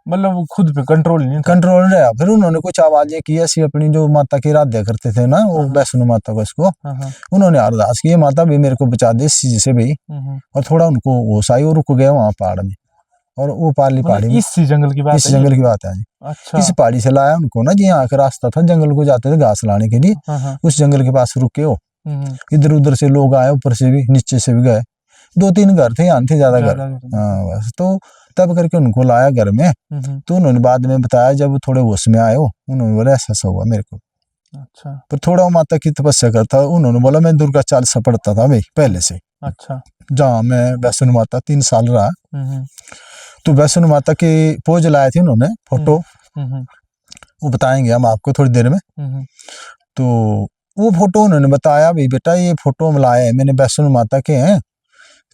मतलब वो खुद पे कंट्रोल नहीं था। कंट्रोल रहा। फिर उन्होंने कुछ आवाजें की ऐसी, अपनी जो माता की आराध्या करते थे ना वो वैष्णो माता को, इसको उन्होंने अरदास की, माता भी मेरे को बचा दे इस चीज से भाई। और थोड़ा उनको होश आई और रुक गए वहाँ पहाड़ में, और वो पारली पहाड़ी में, इस जंगल की बात है। अच्छा। इस पहाड़ी से लाया उनको ना जी, यहाँ का रास्ता था, जंगल को जाते थे घास लाने के लिए, उस जंगल के पास रुके हो। इधर उधर से लोग आए, ऊपर से भी नीचे से भी गए, 2-3 घर थे, यहाँ थे ज्यादा घर। हाँ बस, तो तब करके उनको लाया घर में। तो उन्होंने बाद में बताया, जब थोड़े होश में आए हो, उन्होंने बोला ऐसा हुआ मेरे को। अच्छा। पर थोड़ा माता की तपस्या करता, उन्होंने बोला मैं दुर्गा चालीसा पढ़ता था भाई पहले से। अच्छा। जहाँ मैं वैष्णो माता 3 साल रहा, तो वैष्णो माता की पोज लाए थे उन्होंने, फोटो, वो बताएंगे हम आपको थोड़ी देर में। तो वो फोटो उन्होंने बताया भाई बेटा ये फोटो हम लाए हैं मैंने, वैष्णो माता के हैं,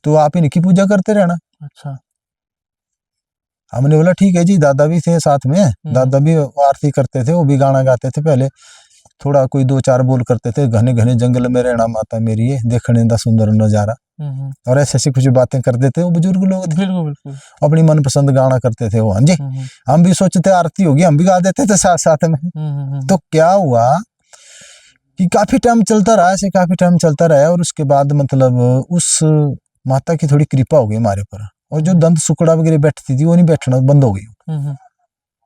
तो आप इनकी पूजा करते रहना। अच्छा। हमने बोला ठीक है जी। दादा भी थे साथ में, दादा भी आरती करते थे, वो भी गाना गाते थे पहले, थोड़ा कोई 2-4 बोल करते थे, घने घने जंगल में रहना माता मेरी है, देखने का सुंदर नजारा, और ऐसे कुछ बातें करते थे वो बुजुर्ग लोग थे। बिल्कुल। अपनी मनपसंद गाना करते थे वो। हाँ जी। हम भी सोचते आरती होगी, हम भी गा देते थे साथ साथ में। तो क्या हुआ कि काफी टाइम चलता रहा ऐसे, काफी टाइम चलता रहा, और उसके बाद मतलब उस माता की थोड़ी कृपा हो गई हमारे पर, और जो दंत सुकड़ा वगैरह बैठती थी वो नहीं बैठना, बंद हो गई।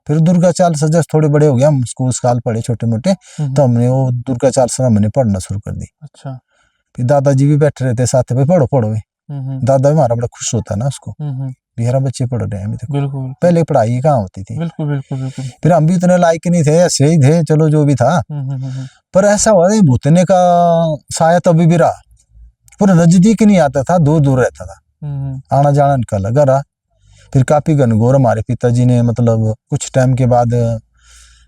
फिर दुर्गा चालीसा जब थोड़े बड़े हो गए, हम स्कूल साल पढ़े छोटे मोटे, तो हमने वो दुर्गा चालीसा हमने पढ़ना शुरू कर दी। अच्छा। फिर दादाजी भी बैठे रहते साथ में, पढ़ो पढ़ो। दादा भी हमारा बड़ा खुश होता है ना उसको, बिहारा बच्चे पढ़ रहे हैं अभी तक। बिल्कुल। पहले पढ़ाई कहाँ होती थी। बिल्कुल। फिर हम भी उतने लायक नहीं थे, ऐसे ही थे, चलो जो भी था। पर ऐसा हुआ भूतने का साया तभी भी रहा, पूरा नजदीक नहीं आता था, दूर दूर रहता था, आना जाना निकल लगा रहा। फिर काफी घनघोर हमारे पिताजी ने, मतलब कुछ टाइम के बाद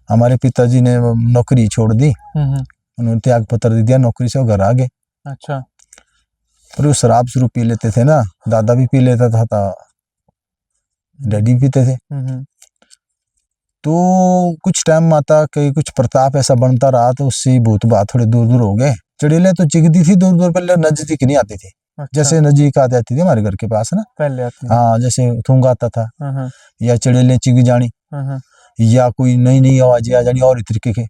हमारे पिताजी ने नौकरी छोड़ दी, उन्होंने त्याग पत्र दे दिया, नौकरी से वो घर आ गए। अच्छा। फिर वो शराब शुरू पी लेते थे ना, दादा भी पी लेता था, डैडी पीते थे। तो कुछ टाइम माता के कुछ प्रताप ऐसा बनता रहा, तो उससे भूत बात थोड़े दूर दूर हो गए। चड़ेलें तो चिगती थी दूर दूर, पहले नजदीक नहीं आती थी। अच्छा। जैसे नजदीक आ जाती थी हमारे घर के पास ना, पहले आती। हाँ, जैसे थूंग आता था, या चड़ेलें चिग जानी, या कोई नई नई आवाजें आ जानी और तरीके के,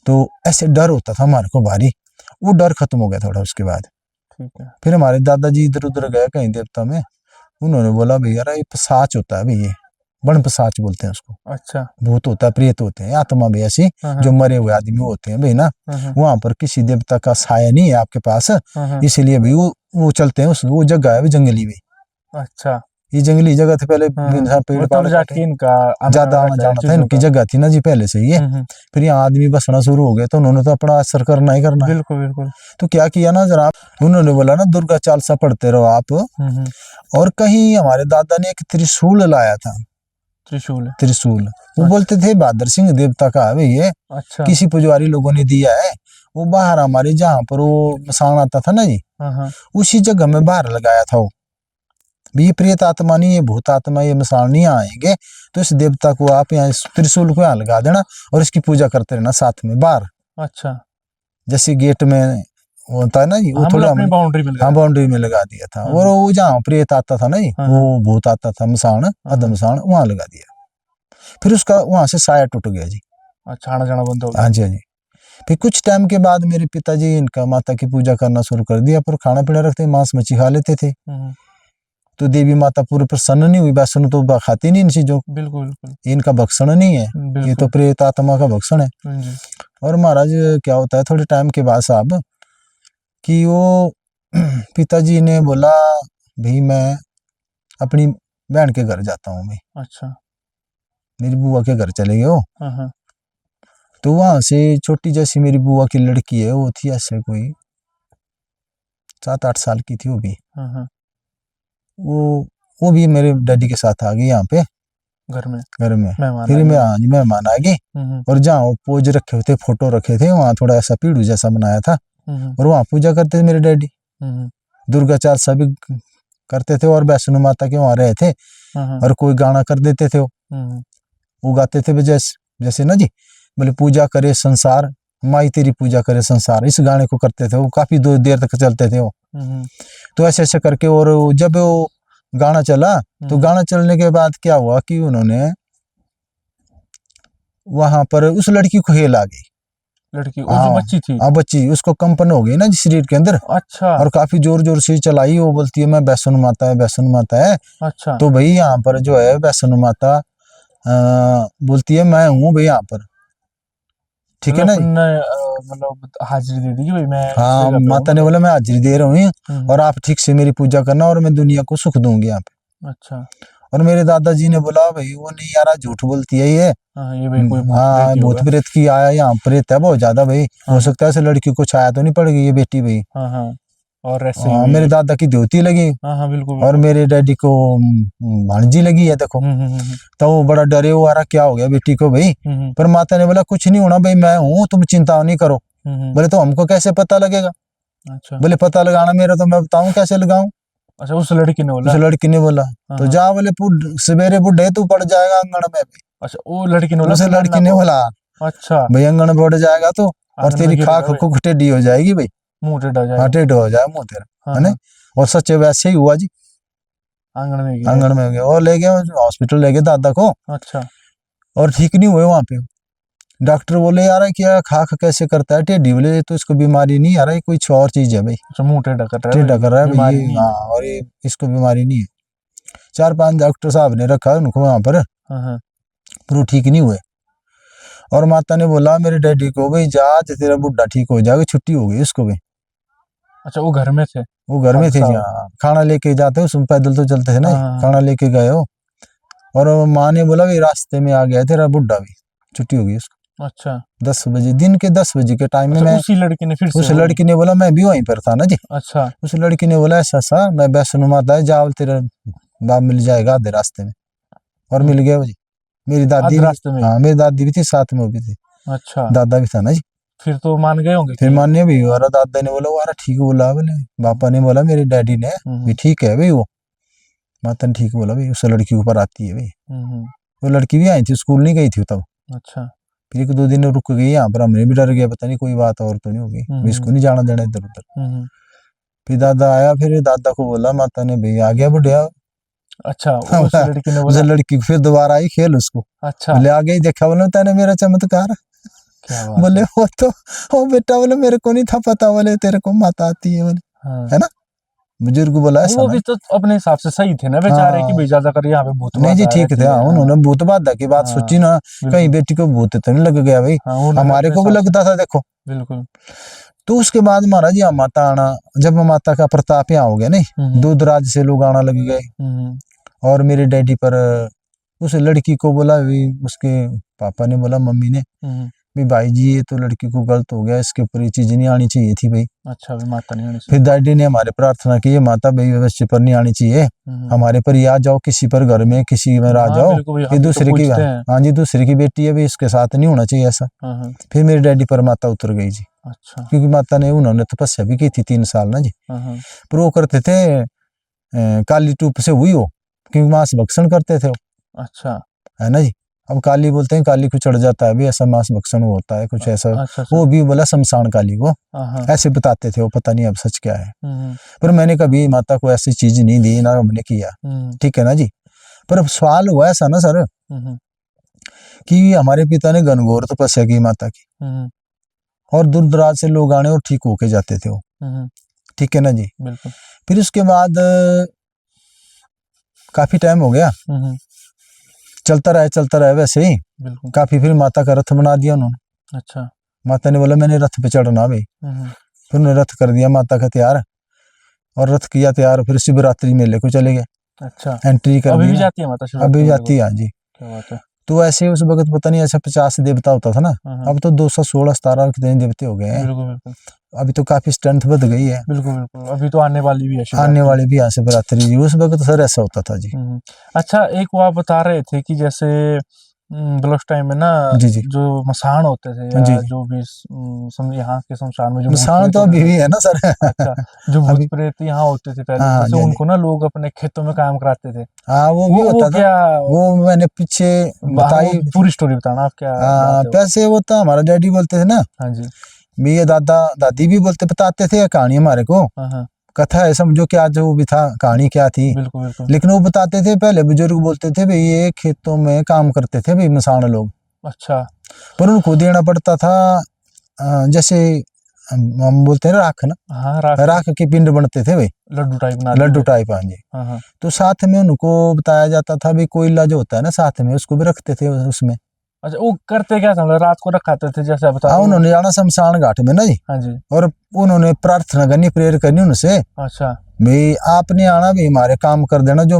तो ऐसे डर होता था हमारे को भारी। वो डर खत्म हो गया थोड़ा उसके बाद। ठीक है। फिर हमारे दादाजी इधर उधर गए कहीं देवता में, उन्होंने बोला भाई यार ये पिशाच होता है भाई, ये बन पिशाच बोलते हैं उसको। अच्छा। भूत होता है, प्रेत होते हैं, आत्मा भी ऐसी जो मरे हुए आदमी होते हैं भाई ना, वहां पर किसी देवता का साया नहीं है आपके पास, इसीलिए भाई वो चलते हैं वो जगह है जंगली भी। अच्छा। ये जंगली जगह थी पहले, पेड़ पौधे ज्यादा आना जाना था, इनकी जगह थी ना जी पहले से ये। फिर यहाँ आदमी बसना शुरू हो गए, तो उन्होंने तो अपना असर करना ही करना। बिल्कुल। तो क्या किया ना जरा, उन्होंने बोला ना दुर्गा चालीसा पढ़ते रहो आप। और कहीं हमारे दादा ने एक त्रिशूल लाया था, त्रिशूल वो बोलते थे बहादुर सिंह देवता का है ये। अच्छा। किसी पुजारी लोगों ने दिया है, वो बाहर हमारे जहाँ पर वो मसान आता था ना जी, उसी जगह में बाहर लगाया था वो। भी ये प्रेत आत्मा नहीं, ये भूत आत्मा, ये मसाल नहीं आएंगे, तो इस देवता को आप यहाँ त्रिशूल को यहाँ लगा देना और इसकी पूजा करते रहना साथ में बाहर। अच्छा, जैसे गेट में होता है ना जी, वो हाँ, थोड़ा अपनी बाउंड्री में हाँ बाउंड्री में लगा दिया था। और वो जहाँ प्रेत आता था ना जी, वो भूत आता था मसान अधमसान, वहां लगा दिया। फिर उसका वहां से साया टूट गया जी। अच्छा, आना जाना बंद हो गया। हाँ जी, हाँ जी। फिर कुछ टाइम के बाद मेरे पिताजी इनका माता की पूजा करना शुरू कर दिया, पर खाना पीना रखते, मांस मच्छी खा लेते थे। तो देवी माता पूरी प्रसन्न नहीं हुई, वैष्णो तो खाती नहीं इन चीजों, बिल्कुल बिल्कुल, इनका भक्षण नहीं है, ये तो प्रेत आत्मा का भक्षण है। और महाराज क्या होता है थोड़े टाइम के बाद साहब कि वो पिताजी ने बोला भाई मैं अपनी बहन के घर जाता हूँ मैं। अच्छा, मेरी बुआ के घर चले गए हो। तो वहां से छोटी जैसी मेरी बुआ की लड़की है, वो थी ऐसे कोई 7-8 साल की थी वो भी। वो भी मेरे डैडी के साथ आ गई यहाँ पे घर में। फिर मैं आज मेहमान आ गई और जहाँ वो पोज रखे हुए थे, फोटो रखे थे, वहाँ थोड़ा ऐसा पीढ़ू जैसा बनाया था और वहाँ पूजा करते थे मेरे डैडी। दुर्गा चालीसा भी करते थे और वैष्णो माता के वहाँ रहे थे और कोई गाना कर देते थे, वो गाते थे जैसे ना जी, बोले पूजा करे संसार माई तेरी पूजा करे संसार, इस गाने को करते थे। वो काफी देर तक चलते थे वो। तो ऐसे ऐसे करके, और जब वो गाना चला तो गाना चलने के बाद क्या हुआ कि उन्होंने वहां पर उस लड़की को हेल आ गई। लड़की वो जो बच्ची थी, हाँ बच्ची, उसको कंपन हो गई ना शरीर के अंदर। अच्छा, और काफी जोर जोर से चलाई, वो बोलती है मैं वैष्णो माता है, वैष्णो माता है। अच्छा, तो भाई यहाँ पर जो है वैष्णो माता बोलती है मैं हूँ भाई यहाँ पर, ठीक है ना। मतलब हाजिरी दे दी भाई मैं, हाँ माता ने बोला मैं हाजिरी दे रहा हूँ और आप ठीक से मेरी पूजा करना और मैं दुनिया को सुख दूंगी यहाँ पे। अच्छा, और मेरे दादाजी ने बोला भाई वो नहीं यार झूठ बोलती है ये भाई कोई भूत प्रेत की आया, यहाँ प्रेत है बहुत ज्यादा भाई, हो सकता है ऐसे लड़की को छाया तो नहीं पड़ गई ये बेटी भाई। और ऐसे मेरे दादा की धोती लगी बिल्कुल, और मेरे डैडी को भांजी लगी है देखो। तो वो बड़ा डरे हुआ रहा क्या हो गया बेटी को भाई। पर माता ने बोला कुछ नहीं होना भाई, मैं हूँ, तुम चिंता नहीं करो। बोले तो हमको कैसे पता लगेगा। अच्छा, बोले पता लगाना मेरा तो मैं बताऊं कैसे लगाऊं। अच्छा, उस लड़की ने बोला तो जा बोले सवेरे बुढ़े तू पड़ जाएगा आंगन में। अच्छा, वो लड़की ने बोला, उस लड़की ने बोला अच्छा भाई आंगन में बढ़ जाएगा तो, और तेरी खाक को टेढ़ी हो जाएगी भाई, मुंह टेढ़ा जाएगा। हाँ टेढ़ा हो जाएगा मुंह तेरा, है ना। और सच्चे वैसे ही हुआ जी, आंगन में गया और ले गए हॉस्पिटल, ले गए दादा को। अच्छा, और ठीक नहीं हुए वहां पे। डॉक्टर बोले यार क्या खाक कैसे करता है टेढ़ी, बोले तो इसको बीमारी नहीं आ रहा है, कोई और चीज है भाई। अच्छा, मुंह टेढ़ा कर रहा है भाई ये, हाँ, और ये इसको बीमारी नहीं है। 4-5 डॉक्टर साहब ने रखा उनको वहां पर, पर वो ठीक नहीं हुए। और माता ने बोला मेरे डैडी को भाई जा तेरा बुढ़ा ठीक हो जाएगा, छुट्टी हो गई उसको भी। अच्छा, वो घर में थे, जी हाँ, खाना लेके जाते उसमें, पैदल तो चलते थे ना, खाना लेके गए हो। और माँ ने बोला भाई रास्ते में आ गया तेरा बुढ़ा भी, छुट्टी हो गई उसको। अच्छा, 10 बजे दिन के 10 बजे के टाइम में मैं, उसी लड़की ने उस लड़की ने बोला मैं भी वहीं पर था ना जी। अच्छा, उस लड़की ने बोला ऐसा सा मैं वैष्णो माता है जाओ तेरा बाप मिल जाएगा आधे रास्ते में। और मिल गया वो जी। मेरी दादी, हाँ मेरी दादी भी थी साथ में, वो भी थी। अच्छा, दादा भी था ना जी। फिर तो मान गए होंगे। फिर मानने भी, और दादा ने बोला वारा ठीक बोला, बोले पापा ने बोला मेरे डैडी ने भी ठीक है भाई, वो माता ने ठीक बोला भाई उस लड़की ऊपर आती है भाई। वो लड़की भी आई थी, स्कूल नहीं गई थी तब। अच्छा, फिर 1-2 दिन रुक गई यहाँ पर, हमने भी डर गया पता नहीं कोई बात और तो नहीं होगी, इसको नहीं जाना देना इधर उधर। फिर दादा आया, फिर दादा को बोला माता ने भाई आ गया बुढ़िया। अच्छा, उस लड़की ने बोला, उस लड़की को फिर दोबारा आई खेल उसको। अच्छा, बोले आ गई देखा, बोले तैने मेरा चमत्कार। बोले वो तो ओ बेटा, बोले मेरे को नहीं था पता, बोले तेरे को माता आती है बोले, है ना। बुजुर्ग बोला ऐसा, वो भी तो अपने हिसाब से सही थे ना बेचारे की भाई ज्यादा कर यहाँ पे भूत नहीं जी, ठीक थे। उन्होंने भूत बाधा की बात सोची ना, कहीं बेटी को भूत तो नहीं लग गया भाई, हमारे को भी लगता था देखो। बिल्कुल। तो उसके बाद महाराज यहाँ माता आना, जब माता का प्रताप यहाँ हो गया नहीं, दूर दराज से लोग आना लग गए। और मेरे डैडी पर उस लड़की को बोला, उसके पापा ने बोला मम्मी ने भाई जी ये तो लड़की को गलत हो गया, इसके ऊपर ये चीज नहीं आनी चाहिए थी भाई। अच्छा, भी माता नहीं आनी चाहिए। फिर डैडी ने हमारे प्रार्थना की माता भाई बच्चे पर नहीं आनी चाहिए, हमारे पर ही आ जाओ, किसी पर घर में किसी में आ जाओ, ये दूसरे की, हाँ जी दूसरे की बेटी है भाई, इसके साथ नहीं होना चाहिए ऐसा। फिर मेरे डैडी पर माता उतर गई जी। अच्छा, क्योंकि माता ने उन्होंने तपस्या भी की थी 3 साल ना जी। पर वो करते थे काली टूप से हुई हो, क्योंकि मांस भक्षण करते थे वो, अच्छा है ना जी। अब काली बोलते हैं, काली को चढ़ जाता है भी, ऐसा मांस भक्षण होता है कुछ ऐसा। अच्छा वो भी बोला शमशान काली को, हाँ ऐसे बताते थे वो, पता नहीं अब सच क्या है। हम्म पर मैंने कभी माता को ऐसी चीज नहीं दी, ना हमने किया, ठीक है ना जी। पर अब सवाल हुआ ऐसा ना सर, कि हमारे पिता ने घनघोर तपस्या की माता की, और दूर दराज से लोग आने और ठीक होके जाते थे वो, ठीक है ना जी। बिल्कुल। फिर उसके बाद काफी टाइम हो गया, चलता रहे वैसे ही, बिल्कुल। काफी। फिर माता का रथ बना दिया उन्होंने। अच्छा। माता ने बोला मैंने रथ पे चढ़ना भाई। फिर उन्होंने रथ कर दिया माता का तैयार, और रथ किया तैयार, फिर शिवरात्रि मेले को चले गए। अच्छा, एंट्री कर अभी दी भी ना? जाती है माता अभी शिवरात्रि जाती है, हाँ जी। क्या बात है। तो ऐसे उस वक्त पता नहीं ऐसा 50 देवता होता था ना, अब तो 216 17 कितने देवते हो गए हैं। बिल्कुल बिल्कुल। अभी तो काफी स्ट्रेंथ बढ़ गई है। बिल्कुल बिल्कुल, अभी तो आने वाली भी है आने शिवरात्रि। वाली भी यहाँ शिवरात्रि जी, उस वक्त सर ऐसा होता था जी। अच्छा, एक वो आप बता रहे थे कि जैसे मतलब उस टाइम में ना, जी जी जो मसान होते थे या जी। जो भी यहाँ के शमशान में जो भूत मसान प्रेत तो होते अभी थे। भी है ना सर। अच्छा, जो भूत अभी प्रेत यहाँ होते थे पहले, हाँ जैसे जी, हाँ जी। उनको ना लोग अपने खेतों में काम कराते थे। हाँ वो भी वो होता था, क्या, वो मैंने पीछे वो बताई। पूरी स्टोरी बताना, आप क्या बात है वो? पैसे वो तो हमारा डैडी बोलते थे ना, हाँ जी। ये दादा दादी भी बताते थे कहानी हमारे को, हाँ, कथा है, समझो क्या जो भी था, कहानी क्या थी। बिल्कुल बिल्कुल। लेकिन वो बताते थे, पहले बुजुर्ग बोलते थे भाई ये खेतों में काम करते थे भाई मसान लोग, अच्छा। पर उनको देना पड़ता था जैसे हम बोलते हैं राख ना, हाँ, राख के पिंड बनते थे भाई, लड्डू टाइप बना लड्डू दिए। टाइप, हाँ जी। हाँ। तो साथ में उनको बताया जाता था भी कोयला जो होता है ना साथ में, उसको भी रखते थे उसमें। अच्छा, वो करते क्या था, मतलब रात को रखाते थे जैसे आप बता हाँ रहे हो? उन्होंने जाना शमशान घाट में ना जी, हाँ जी। और उन्होंने प्रार्थना करनी, प्रेयर करनी उनसे, अच्छा। भाई आपने आना भी हमारे काम कर देना, जो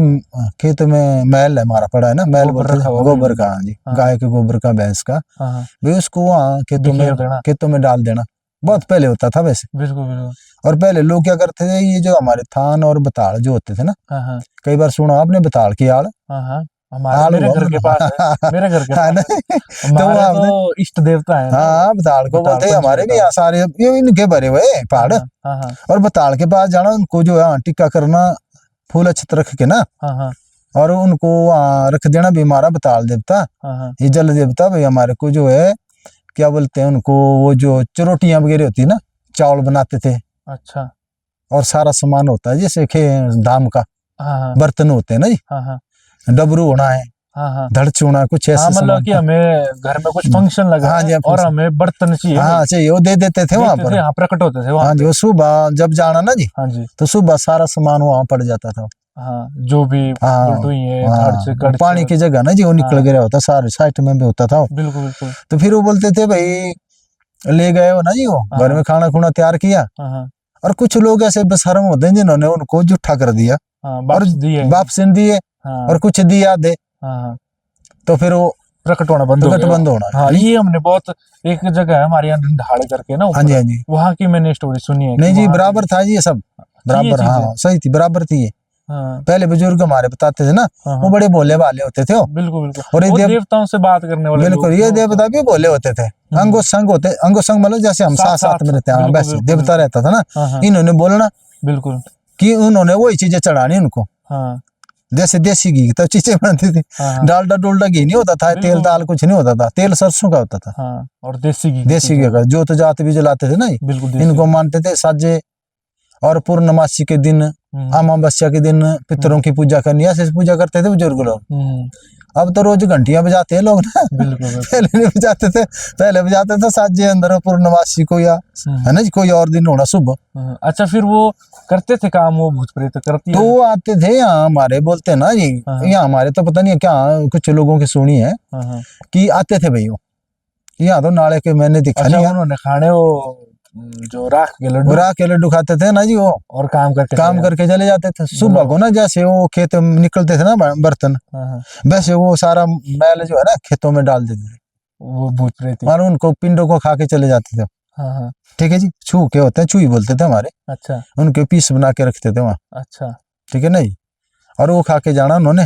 खेत में मैल है हमारा पड़ा है ना, मैल गोबर बोलते रखा हैं हुआ गोबर भी। का, हाँ जी, हाँ। गाय के गोबर का, भैंस का, हाँ। भाई उसको वहाँ बिखेर देना। खेतों में डाल देना। बहुत पहले होता था वैसे। बिल्कुल बिल्कुल। और पहले लोग क्या करते थे, ये जो हमारे थान और बताल जो होते थे ना, हाँ। कई बार सुना आपने बताल की आड़, हाँ, आड़ मेरे हुआ घर के पास है, मेरे घर के है पास ना? है। तो हमारे आपने, तो इष्ट देवता है ना वो, हाँ बताल को बताल बोलते हैं, पंच हमारे भी बताल। यहाँ सारे ये इनके भरे हुए पहाड़। हाँ। और बताल के पास जाना, उनको जो है टिक्का करना, फूल अच्छे रख के ना, हाँ। और उनको वहाँ रख देना भी, हमारा बताल देवता, हाँ। ये जल देवता भाई हमारे को जो है, क्या बोलते हैं उनको, वो जो चरोटियां वगैरह होती है ना, चावल बनाते थे। अच्छा। और सारा सामान होता है जैसे धाम का हाँ। बर्तन होते हैं ना जी, हाँ। डबरू होना है, हाँ। धड़च होना, कुछ हाँ, ऐसे मतलब सामान कि था। हमें घर में कुछ फंक्शन लगा हाँ है जी, और हमें बर्तन चाहिए भाई, हाँ चाहिए, वो दे देते थे वहां देते पर। थे, हाँ प्रकट होते थे वहां हाँ जी, पे। वो सुबह जब जाना ना जी, हाँ जी। तो सुबह सारा सामान वहां पड़ जाता था। हाँ, जो भी हाँ बटुई है, धड़च हाँ, कड़च। पानी की जगह ना जी, वो निकल हाँ, गया होता, सारे साइड में भी होता था वो। बिल्कुल बिल्कुल। तो फिर वो बोलते थे भाई ले गए हो ना जी, वो घर में खाना खुना तैयार किया। हाँ। और कुछ लोग ऐसे बेशर्म होते हैं जिन्होंने उनको जूठा कर दिया, हाँ, और वापस दिए, हाँ। और कुछ दिया दे, हाँ, तो फिर वो प्रकट होना बंद हो प्रकट गया। बंद होना। हाँ, ये हमने बहुत, एक जगह है हमारे यहाँ ढाड़ करके ना हाँ जी, ऊपर, हाँ जी। वहाँ की मैंने स्टोरी सुनी है कि नहीं जी, वहाँ बराबर था जी ये सब, बराबर, चीजें। हाँ सही थी, बराबर थी ये। हाँ। पहले बुजुर्ग हमारे बताते थे ना, हाँ। वो बड़े भोले भाले होते थे वो। बिल्कुल बिल्कुल, और ये वो देवताओं से बात करने वाले लोग बिल्कुल, थे ये वो देवता भी भोले होते थे। अंगो संग होते, अंगो संग मतलब जैसे हम साथ साथ में रहते हैं, बिल्कुल, वैसे बिल्कुल, देवता बिल्कुल। रहता था ना। हाँ। इन्होंने बोलना बिल्कुल। कि उन्होंने वही चीजें चढ़ानी उनको, हाँ। जैसे देसी घी की तो चीजें बनती थी। हाँ। डालडा डोलडा घी नहीं होता था, तेल दाल कुछ नहीं होता था, तेल सरसों का होता था। हाँ, और देसी घी देसी घी का जोत जात भी जलाते थे ना, बिल्कुल। इनको मानते थे साजे। और पूर्णमासी के दिन, अमावस्या के दिन पितरों की पूजा करनी, ऐसे पूजा करते थे बुजुर्ग लोग। अब तो रोज घंटियां बजाते हैं लोग ना, पहले नहीं बजाते थे, पहले बजाते थे साजे अंदर पूर्णमासी को, या है ना जी, कोई और दिन होना शुभ। अच्छा, फिर वो करते थे काम, वो भूत प्रेत करती तो वो आते थे यहाँ हमारे, बोलते ना जी, यहाँ हमारे तो पता नहीं क्या, कुछ लोगों की सुनी है कि आते थे भाई वो, यहाँ तो नाले के मैंने दिखा नहीं। उन्होंने खाने वो जो राख के लड्डू खाते थे ना जी वो, और काम करके चले जाते थे सुबह को ना, जैसे वो खेत में निकलते थे ना बर्तन, वैसे वो सारा मैल जो है ना खेतों में डाल देते थे वो भूत प्रेत, और उनको पिंडों को खा के चले जाते थे। ठीक है जी, छू के होते हैं, छुई बोलते थे हमारे। अच्छा। उनके पीस बना के रखते थे वहाँ। अच्छा। ठीक है ना जी, और वो खा के जाना उन्होंने।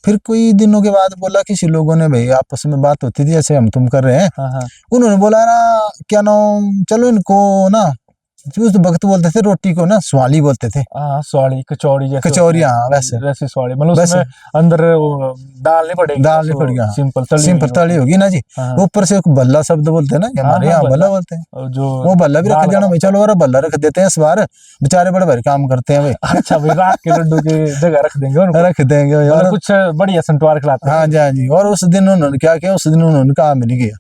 फिर कोई दिनों के बाद बोला, किसी लोगों ने भाई आपस में बात होती थी जैसे हम तुम कर रहे हैं, उन्होंने बोला ना क्या नाम, चलो इनको ना उस वक्त बोलते थे रोटी को ना स्वाली बोलते थे। हाँ स्वाली, कचौड़ी जैसे कचौरी, हाँ वैसे वैसे स्वाली, मतलब वैसे उसमें अंदर वो दाल नहीं पड़ेगी, दाल बस नहीं वो पड़ गया, सिंपल तली होगी ना जी। हाँ ऊपर से भल्ला शब्द बोलते हैं ना, हाँ हमारे हाँ, यहाँ भल्ला भल्ला बोलते हैं। और जो वो भल्ला भी रख दाल देना भाई, चलो और भल्ला रख देते हैं इस बार, बेचारे बड़े भारी काम करते हैं भाई। अच्छा भाई, रात के लड्डू की जगह रख देंगे उनको, रख देंगे भाई। मतलब और कुछ बढ़िया संतवार खिलाते हैं। हाँ जी, हाँ जी। और उस दिन उन्होंने क्या किया, उस दिन उन्होंने काम मिल गया,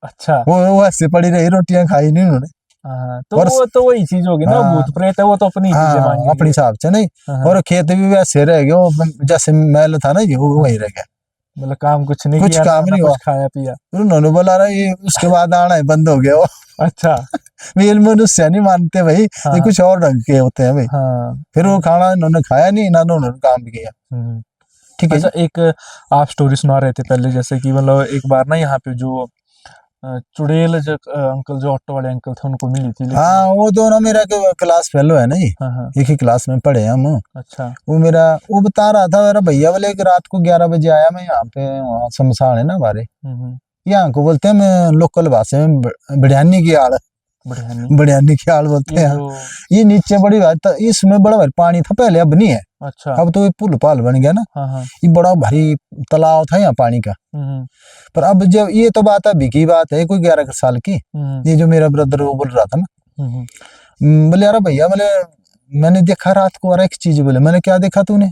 अच्छा वो ऐसे पड़ी रही, रोटियां खाई नहीं उन्होंने। हाँ, तो और वो तो वही चीज होगी ना, हाँ भूत प्रेत है वो तो अपनी चीजें हाँ, मांगेंगे। अपनी हिसाब से नहीं। हाँ, हाँ, और खेत भी वैसे रह गए, वो जैसे मैल था ना जी, वो वही रह गया, मतलब काम कुछ नहीं कुछ किया, काम ना नहीं कुछ हुआ। खाया पिया। फिर उन्होंने बोला रहा ये, उसके बाद आना है बंद हो गया वो। अच्छा मेल मनुष्य नहीं मानते भाई, हाँ ये कुछ और ढंग के होते हैं भाई। हाँ। फिर वो खाना इन्होंने खाया नहीं ना, उन्होंने काम भी किया। हम्म। ठीक है अच्छा, जी। एक आप स्टोरी सुना रहे थे पहले, जैसे कि मतलब एक बार ना यहाँ पे जो चुड़ैल जो अंकल, जो ऑटो वाले अंकल थे, उनको मिली थी लेकिन। हाँ, वो दोनों मेरा क्लास फेलो है ना जी, हाँ हाँ। एक ही क्लास में पढ़े हम। अच्छा वो बता रहा था, मेरा भैया बोले कि रात को 11 बजे आया मैं यहाँ पे, वहाँ शमशान है ना हमारे, हम्म। यहाँ को बोलते हैं, मैं लोकल भाषा में बढ़ियानी की आड़, बढ़िया नहीं, बढ़ियानी की आड़ बोलते ये हैं। जो ये नीचे बड़ी बात, इसमें बड़ा भारी पानी था पहले, अब नहीं है, अच्छा अब तो ये पुल पाल बन गया ना। हाँ हाँ। ये बड़ा भारी तालाब था यहाँ पानी का। हम्म पर अब जब ये तो बात अभी की बात है, कोई 11 साल की। हम्म ये जो मेरा ब्रदर वो बोल रहा था ना, हम्म बोले यार भैया, बोले मैंने देखा रात को, और एक चीज, बोले मैंने क्या देखा तूने,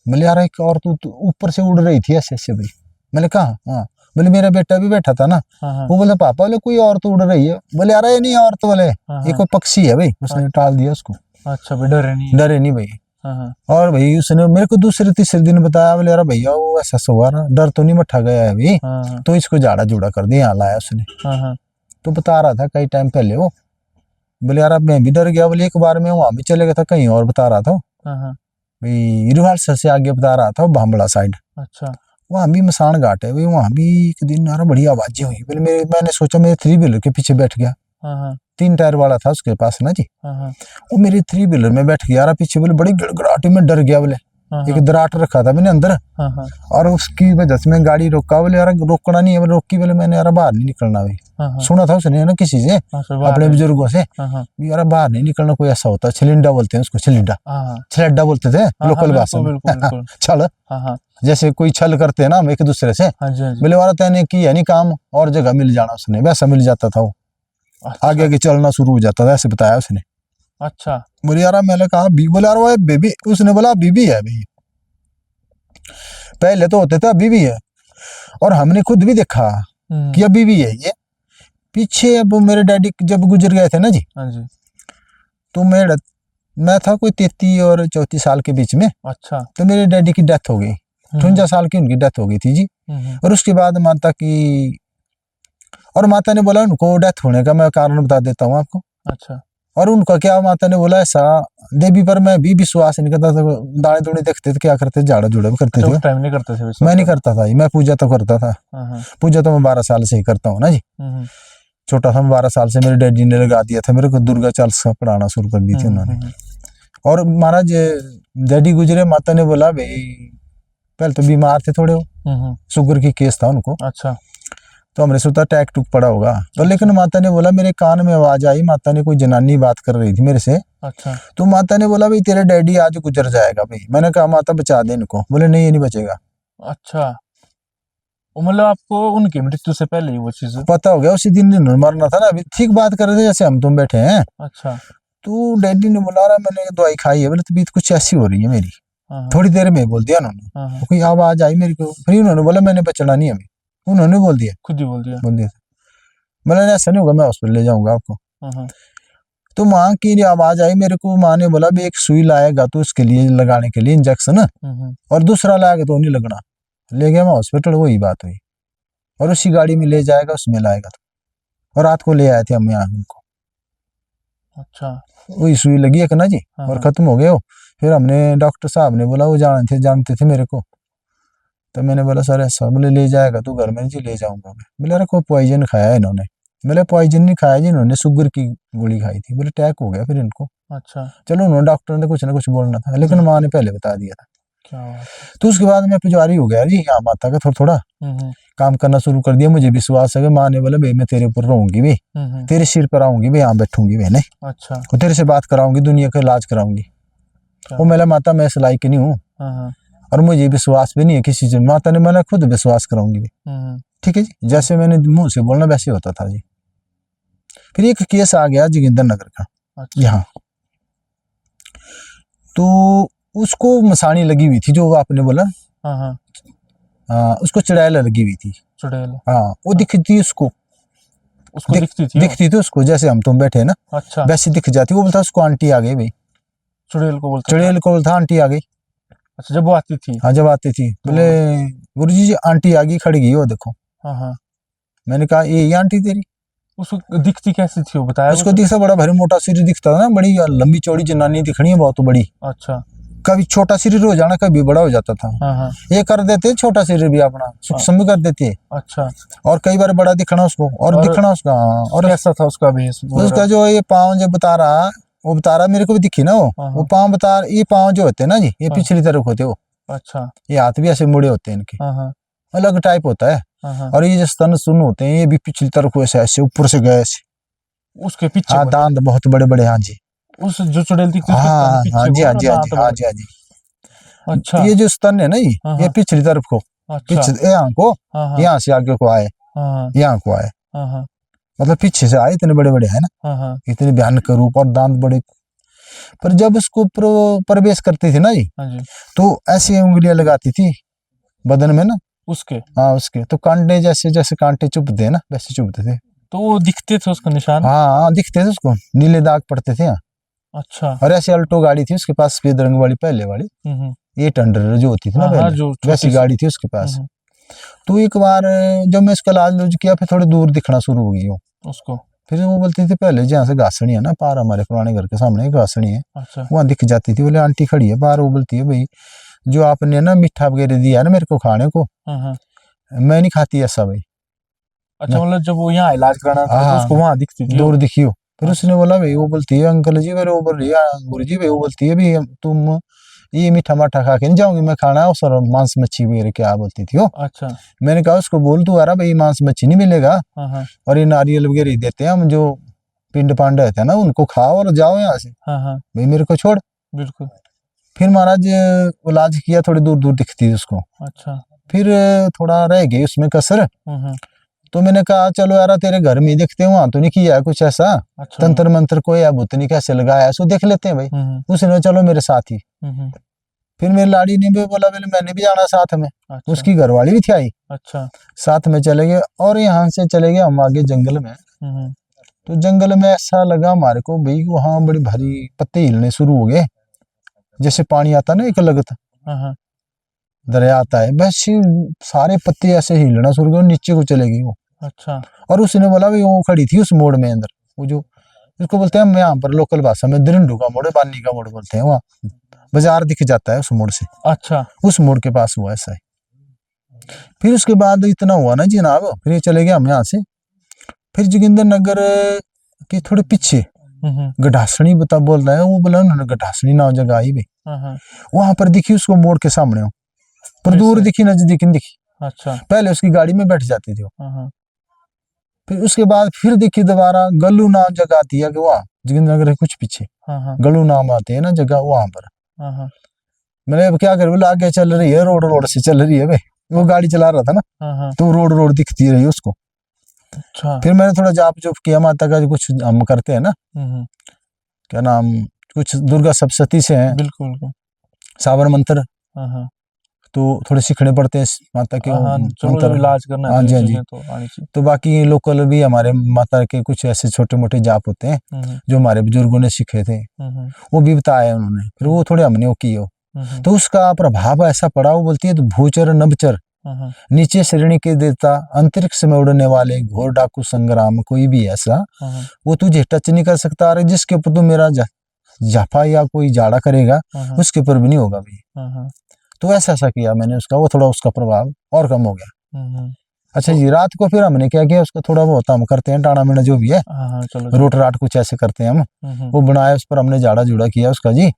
बोले यार एक और तू ऊपर से उड़ रही थी ऐसे ऐसे भाई। मैंने कहा हाँ, बोले मेरा बेटा भी बैठा था ना, हाँ हाँ वो बोले पापा, बोले कोई और तो उड़ रही है। बोले यार ये नहीं और, तो बोले हाँ ये हाँ। कोई पक्षी है भाई, उसने टाल दिया उसको, अच्छा भाई, डरे नहीं। डरे नहीं भाई। हाँ हाँ और भाई उसने मेरे को दूसरे तीसरे दिन बताया, बोले यार भैया वो ऐसा हुआ ना, डर तो नहीं मठा गया है भाई, हाँ तो इसको झाड़ा जुड़ा कर दिया, यहाँ लाया उसने। हाँ हाँ। तो बता रहा था कई टाइम पहले वो, बोले यार अब मैं भी डर गया, बोले एक बार मैं वहां भी चले गया था कहीं और, बता रहा था हाँ हाँ। भाई, रिवाल्सर से आगे बता रहा था, भांबड़ा साइड, अच्छा वहां भी मसान घाट है भाई, वहां भी एक दिन यार बड़ी आवाजें हुई। बोले मैंने सोचा मेरे 3 व्हीलर के पीछे बैठ गया, हाँ हाँ 3 टायर वाला था उसके पास ना जी, हाँ हाँ वो मेरे 3 व्हीलर में बैठ गया यार पीछे, बोले बड़ी गड़गड़ाहट में डर गया। बोले हाँ एक दराट रखा था मैंने अंदर, हाँ हाँ और उसकी वजह से मैं गाड़ी रोका। बोले यार रोकना नहीं है, बोले रोकी, बोले मैंने यार बाहर नहीं निकलना भाई। हाँ हाँ। सुना था उसने ना किसी से, अच्छा, बाहर अपने है। बुजुर्गों से, हाँ हाँ यार बाहर नहीं निकलना, कोई ऐसा होता है, छिलिंडा बोलते हैं उसको, छिलिंडा, हाँ हाँ छलेडा बोलते थे हाँ, लोकल भाषा बिल्कुल में। बिल्कुल बिल्कुल। छल, हाँ हाँ जैसे कोई छल करते हैं ना हम एक दूसरे से। हाँ जी हाँ जी। बोले वाला तैने किया नहीं काम, और जगह मिल जाना उसने, वैसा मिल जाता था वो, अच्छा आगे आगे चलना शुरू हो जाता था, ऐसे बताया उसने। अच्छा। बोले यार, मैंने कहा बोले यार वो बेबी, उसने बोला बीबी है भाई, पहले तो होते थे अभी भी है, और हमने खुद भी देखा कि अभी भी है ये। पीछे अब मेरे डैडी जब गुजर गए थे ना जी, हाँ जी। तो मैं था कोई 33 और 34 साल के बीच में, अच्छा। तो मेरे डैडी की डेथ हो गई, 58 साल की उनकी डेथ हो गई थी जी। और उसके बाद माता की, और माता ने बोला उनको डेथ होने का मैं कारण बता देता हूँ आपको। अच्छा। और उनका क्या, माता ने बोला ऐसा, देवी पर मैं भी विश्वास नहीं करता था, दाने दूने देखते थे क्या करते, झाड़ा जुड़ा भी करते थे। टाइम नहीं करते थे विश्वास? मैं नहीं करता था, मैं पूजा तो करता था। पूजा तो मैं 12 साल से ही करता हूँ ना जी, छोटा था मैं 12 साल से, मेरे डैडी ने लगा दिया था मेरे को, दुर्गा चालीसा पढ़ाना शुरू कर दी थी उन्होंने। और महाराज डैडी गुजरे, माता ने बोला भाई, पहले तो बीमार थे थोड़े, वो शुगर की केस था उनको। अच्छा। तो हमने सोचा टैक टूक पड़ा होगा, तो लेकिन माता ने बोला, मेरे कान में आवाज आई, माता ने कोई जनानी बात कर रही थी मेरे से। अच्छा। तो माता ने बोला भाई तेरे डैडी आज गुजर जाएगा भाई। मैंने कहा माता बचा दे इनको, बोले नहीं ये नहीं बचेगा। अच्छा, मतलब आपको उनकी मृत्यु से पहले ही वो चीज पता हो गया, उसी दिन मरना था ना, अभी ठीक बात कर रहे थे जैसे हम तुम बैठे हैं। अच्छा। तो डैडी ने बुला रहा, मैंने दवाई खाई है, बोले तबीयत कुछ ऐसी हो रही है मेरी। थोड़ी देर में बोल दिया उन्होंने, कोई आवाज आई मेरे को, फिर उन्होंने बोला मैंने बचना नहीं अभी, उन्होंने बोल दिया, खुद ही बोल दिया। मैंने ऐसा नहीं होगा, मैं हॉस्पिटल ले जाऊंगा आपको। तो माँ की आवाज आई मेरे को, माँ ने बोला भी एक सुई लाएगा तो उसके लिए लगाने के लिए इंजेक्शन, और दूसरा लाएगा तो नहीं लगना। ले गया मैं हॉस्पिटल, वही बात हुई, और उसी गाड़ी में ले जाएगा उसमें लाएगा तो, और रात को ले आए थे हम यहाँ उनको। अच्छा। वही सुई लगी है ना जी, और खत्म हो गए हो। फिर हमने, डॉक्टर साहब ने बोला वो जानते थे मेरे को, तो मैंने बोला सर ऐसा, बोले ले जाएगा तो घर में जी, ले जाऊंगा मैं। बोले अरे कोई पॉइजन खाया है इन्होंने। बोले पॉइजन नहीं खाया जी, इन्होंने शुगर की गोली खाई थी। बोले अटैक हो गया फिर इनको। अच्छा। चलो उन्होंने, डॉक्टर ने कुछ ना कुछ बोलना था, लेकिन माँ ने पहले बता दिया था क्या बात है। तो उसके बाद मैं पुजारी हो गया जी यहाँ माता का, थोड़ा थोड़ा काम करना शुरू कर दिया। मुझे विश्वास है कि माँ ने बोला भाई मैं तेरे ऊपर रहूंगी भी, तेरे सिर पर आऊंगी भी, यहाँ बैठूंगी भी नहीं, अच्छा। और तेरे से बात कराऊंगी, दुनिया का इलाज कराऊंगी। वो मेरा माता मैं इस लायक नहीं हूँ, और मुझे विश्वास भी नहीं है किसी से। माता ने मैंने खुद विश्वास कराऊंगी भी। ठीक है जी, जैसे मैंने मुंह से बोलना वैसे होता था जी। फिर एक केस आ गया जोगिंदर नगर का। अच्छा। यहाँ तो उसको मसानी लगी हुई थी, जो आपने बोला, उसको चुड़ैल लगी हुई थी। चुड़ैल, हाँ, वो दिखती उसको दिखती थी उसको, जैसे हम तुम बैठे ना, अच्छा, वैसी दिख जाती। वो बोलता उसको आंटी आ गई भाई, चुड़ैल को बोलता, चुड़ैल को बोलता आंटी आ गई। अच्छा, जब वो आती थी। हाँ, जब आती थी बोले गुरुजी जी आंटी आ गई, खड़ी गई वो देखो। मैंने कहा ये आंटी तेरी। उसको दिखती कैसी थी वो बताया? उसको दिखता बड़ा भारी मोटा शरीर दिखता था ना, बड़ी लंबी चौड़ी जनानी दिखनी है बहुत बड़ी। अच्छा। कभी छोटा शरीर हो जाना, कभी बड़ा हो जाता था। ये कर देते छोटा शरीर भी अपना सूक्ष्म भी कर देते। अच्छा। और कई बार बड़ा दिखना उसको, और दिखना उसका। और कैसा था उसका भेष? उसका जो ये पाँव जो बता रहा, वो बता रहा मेरे को भी दिखी ना वो पाँव बता, ये पाँव जो होते हैं ना जी, ये पिछली तरफ होते वो। अच्छा। ये हाथ भी ऐसे मुड़े होते हैं इनके, अलग टाइप होता है। और ये जो स्तन सुन होते हैं, ये भी पिछली तरफ ऐसे ऐसे ऊपर से गए ऐसे, उसके पीछे। हाँ, दांत बहुत बड़े बड़े। हाँ जी, उस जो चुड़ैल दिखती है हाँ जी, हाँ जी, हाँ जी, हाँ जी, हाँ जी। अच्छा। ये जो स्तन है ना ये पिछली तरफ को, पीछे यहाँ को, यहाँ से आगे को आए, यहाँ को आए, मतलब पीछे से आए, इतने बड़े बड़े है ना, इतने भयानक रूप और दांत बड़े। पर जब उसको प्रवेश करती थी ना जी, तो ऐसी उंगलियां लगाती थी बदन में ना उसके। हाँ, उसके तो कांटे जैसे जैसे कांटे चुभते हैं ना, वैसे चुभते थे। तो वो दिखते थे उसका निशान? हाँ, दिखते थे उसको, नीले दाग पड़ते थे। अच्छा। और ऐसे अल्टो गाड़ी थी उसके पास, सफेद रंग वाली, पहले वाली 800 जो होती थी ना पहले, जो वैसी गाड़ी थी उसके पास। तो एक बार जब मैं इसका इलाज किया, फिर थोड़ी दूर दिखना शुरू हो गई वो उसको। फिर वो बोलती थी पहले जहाँ से घासनी है ना पार, हमारे पुराने घर के सामने घासनी है, वहाँ दिख जाती थी। बोले आंटी खड़ी है बाहर। वो बोलती है भाई जो आपने ना मीठा वगैरह दिया है ना मेरे को खाने को, मैं नहीं खाती ऐसा भाई। अच्छा, मतलब जब वो यहाँ इलाज कराना था तो उसको वहाँ दिखती थी, दूर दिखी हो। फिर उसने बोला भाई, वो बोलती है अंकल जी मेरे, वो बोल रही है गुरु जी भाई, वो बोलती है भाई तुम ये मीठा माठा खा के नहीं जाऊंगी, मैं खाना है सर मांस मच्छी वगैरह क्या बोलती थी वो। अच्छा। मैंने कहा उसको बोल तू यार भाई मांस मच्छी नहीं मिलेगा, और ये नारियल वगैरह देते हैं हम, जो पिंड पांड रहते हैं ना, उनको खाओ और जाओ यहाँ से भाई, मेरे को छोड़। बिल्कुल। फिर महाराज इलाज किया, थोड़ी दूर दूर दिखती थी उसको। अच्छा। फिर थोड़ा रह गई उसमें कसर। तो मैंने कहा चलो यार तेरे घर में देखते हैं, वहां तो नहीं किया है कुछ ऐसा। अच्छा। तंत्र मंत्र कोई या भूतनी कैसे लगाया है, सो देख लेते हैं भाई। उसने चलो मेरे साथ ही। फिर मेरी लाड़ी ने भी बोला बोले मैंने भी जाना साथ में। अच्छा। उसकी घरवाली भी थी आई। अच्छा। साथ में चले गए, और यहाँ से चले गए हम आगे जंगल में। तो जंगल में ऐसा लगा हमारे को भाई, वहां बड़ी भारी पत्ते हिलने शुरू हो गए, जैसे पानी आता ना एक लगता दरिया आता है, बस सारे पत्ते ऐसे हिलना शुरू हो गए, नीचे को चले गई वो। अच्छा। और उसने बोला भाई वो खड़ी थी उस मोड़ में अंदर, वो जो इसको बोलते हैं हम यहाँ पर लोकल भाषा में दरिंडू का मोड़, बानी का मोड़ बोलते हैं, वहाँ बाजार दिख जाता है उस मोड़ से। अच्छा। उस मोड़ के पास हुआ ऐसा है। फिर उसके बाद इतना हुआ ना जनाब, फिर चले गए हम यहाँ से। फिर जोगिंदर नगर के थोड़े पीछे गढ़ासनी बता बोल रहा है, वो बोला उन्होंने गढ़ासनी नाव जगह आई भी, वहां पर दिखी उसको मोड़ के सामने हो, पर दूर दिखी नजदीक नहीं दिखी। अच्छा। पहले उसकी गाड़ी में बैठ जाती थी वो। फिर उसके बाद फिर देखी दोबारा गल्लू नाम जगह आती है, वहाँ जोगिंदर नगर कुछ पीछे गल्लू नाम आते है ना जगह, वहां पर। मैंने अब क्या कर, बोला आगे चल रही है, रोड से चल रही है भाई, वो गाड़ी चला रहा था ना, तो रोड दिखती रही उसको। अच्छा। फिर मैंने थोड़ा जाप जुप किया, माता का कुछ हम करते हैं ना, क्या नाम, कुछ दुर्गा सप्तशती से हैं, बिल्कुल सावन मंत्र, तो थोड़े सीखने पड़ते हैं माता के मंत्र, इलाज करना है। हाँ जी, हाँ जी। तो बाकी लोकल भी हमारे माता के कुछ ऐसे छोटे मोटे जाप होते हैं जो हमारे बुजुर्गों ने सीखे थे, वो भी बताया उन्होंने, फिर वो थोड़े हमने वो किए। तो उसका प्रभाव ऐसा पड़ा, वो बोलती है तो भूचर नभचर नीचे श्रेणी के देवता, अंतरिक्ष में उड़ने वाले घोर डाकू संग्राम, कोई भी ऐसा वो तुझे टच नहीं कर सकता, और जिसके ऊपर तू मेरा जाफा या कोई जाड़ा करेगा उसके ऊपर भी नहीं होगा भाई। तो ऐसा किया मैंने उसका, वो थोड़ा उसका प्रभाव और कम हो गया। अच्छा जी, रात को फिर हमने क्या किया, उसका थोड़ा बहुत हम करते हैं टाणा मीणा जो भी है, रोट राट कुछ ऐसे करते हैं हम, वो बनाया, उस पर हमने जाड़ा जुड़ा किया उसका जी।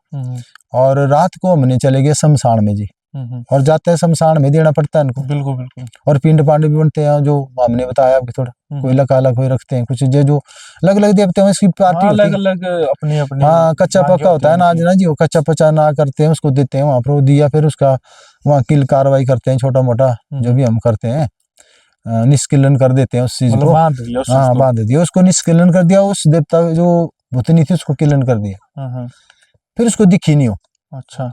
और रात को हमने चले गए शमशान में जी, और जाते हैं शमशान में देना पड़ता है इनको। बिल्कुल बिल्कुल। और पिंड पांड भी बनते हैं, जो हमने बताया आपको थोड़ा कोयला काला कोई रखते हैं, कुछ जो अलग अलग देवते हैं इसकी पार्टी होती है, अलग अलग अपनी अपनी। हाँ कच्चा पक्का होता है ना, आज ना जी वो कच्चा पचा ना करते हैं, उसको देते हैं वहां पर वो दिया, फिर उसका वहाँ किल कार्रवाई करते हैं, छोटा मोटा जो भी हम करते हैं, निष्किलन कर देते हैं उस चीज को। हाँ बांध दिया उसको, निष्किलन कर दिया, उस देवता जो भूतनी थी उसको किलन कर दिया, फिर उसको दिखी नहीं हो। अच्छा।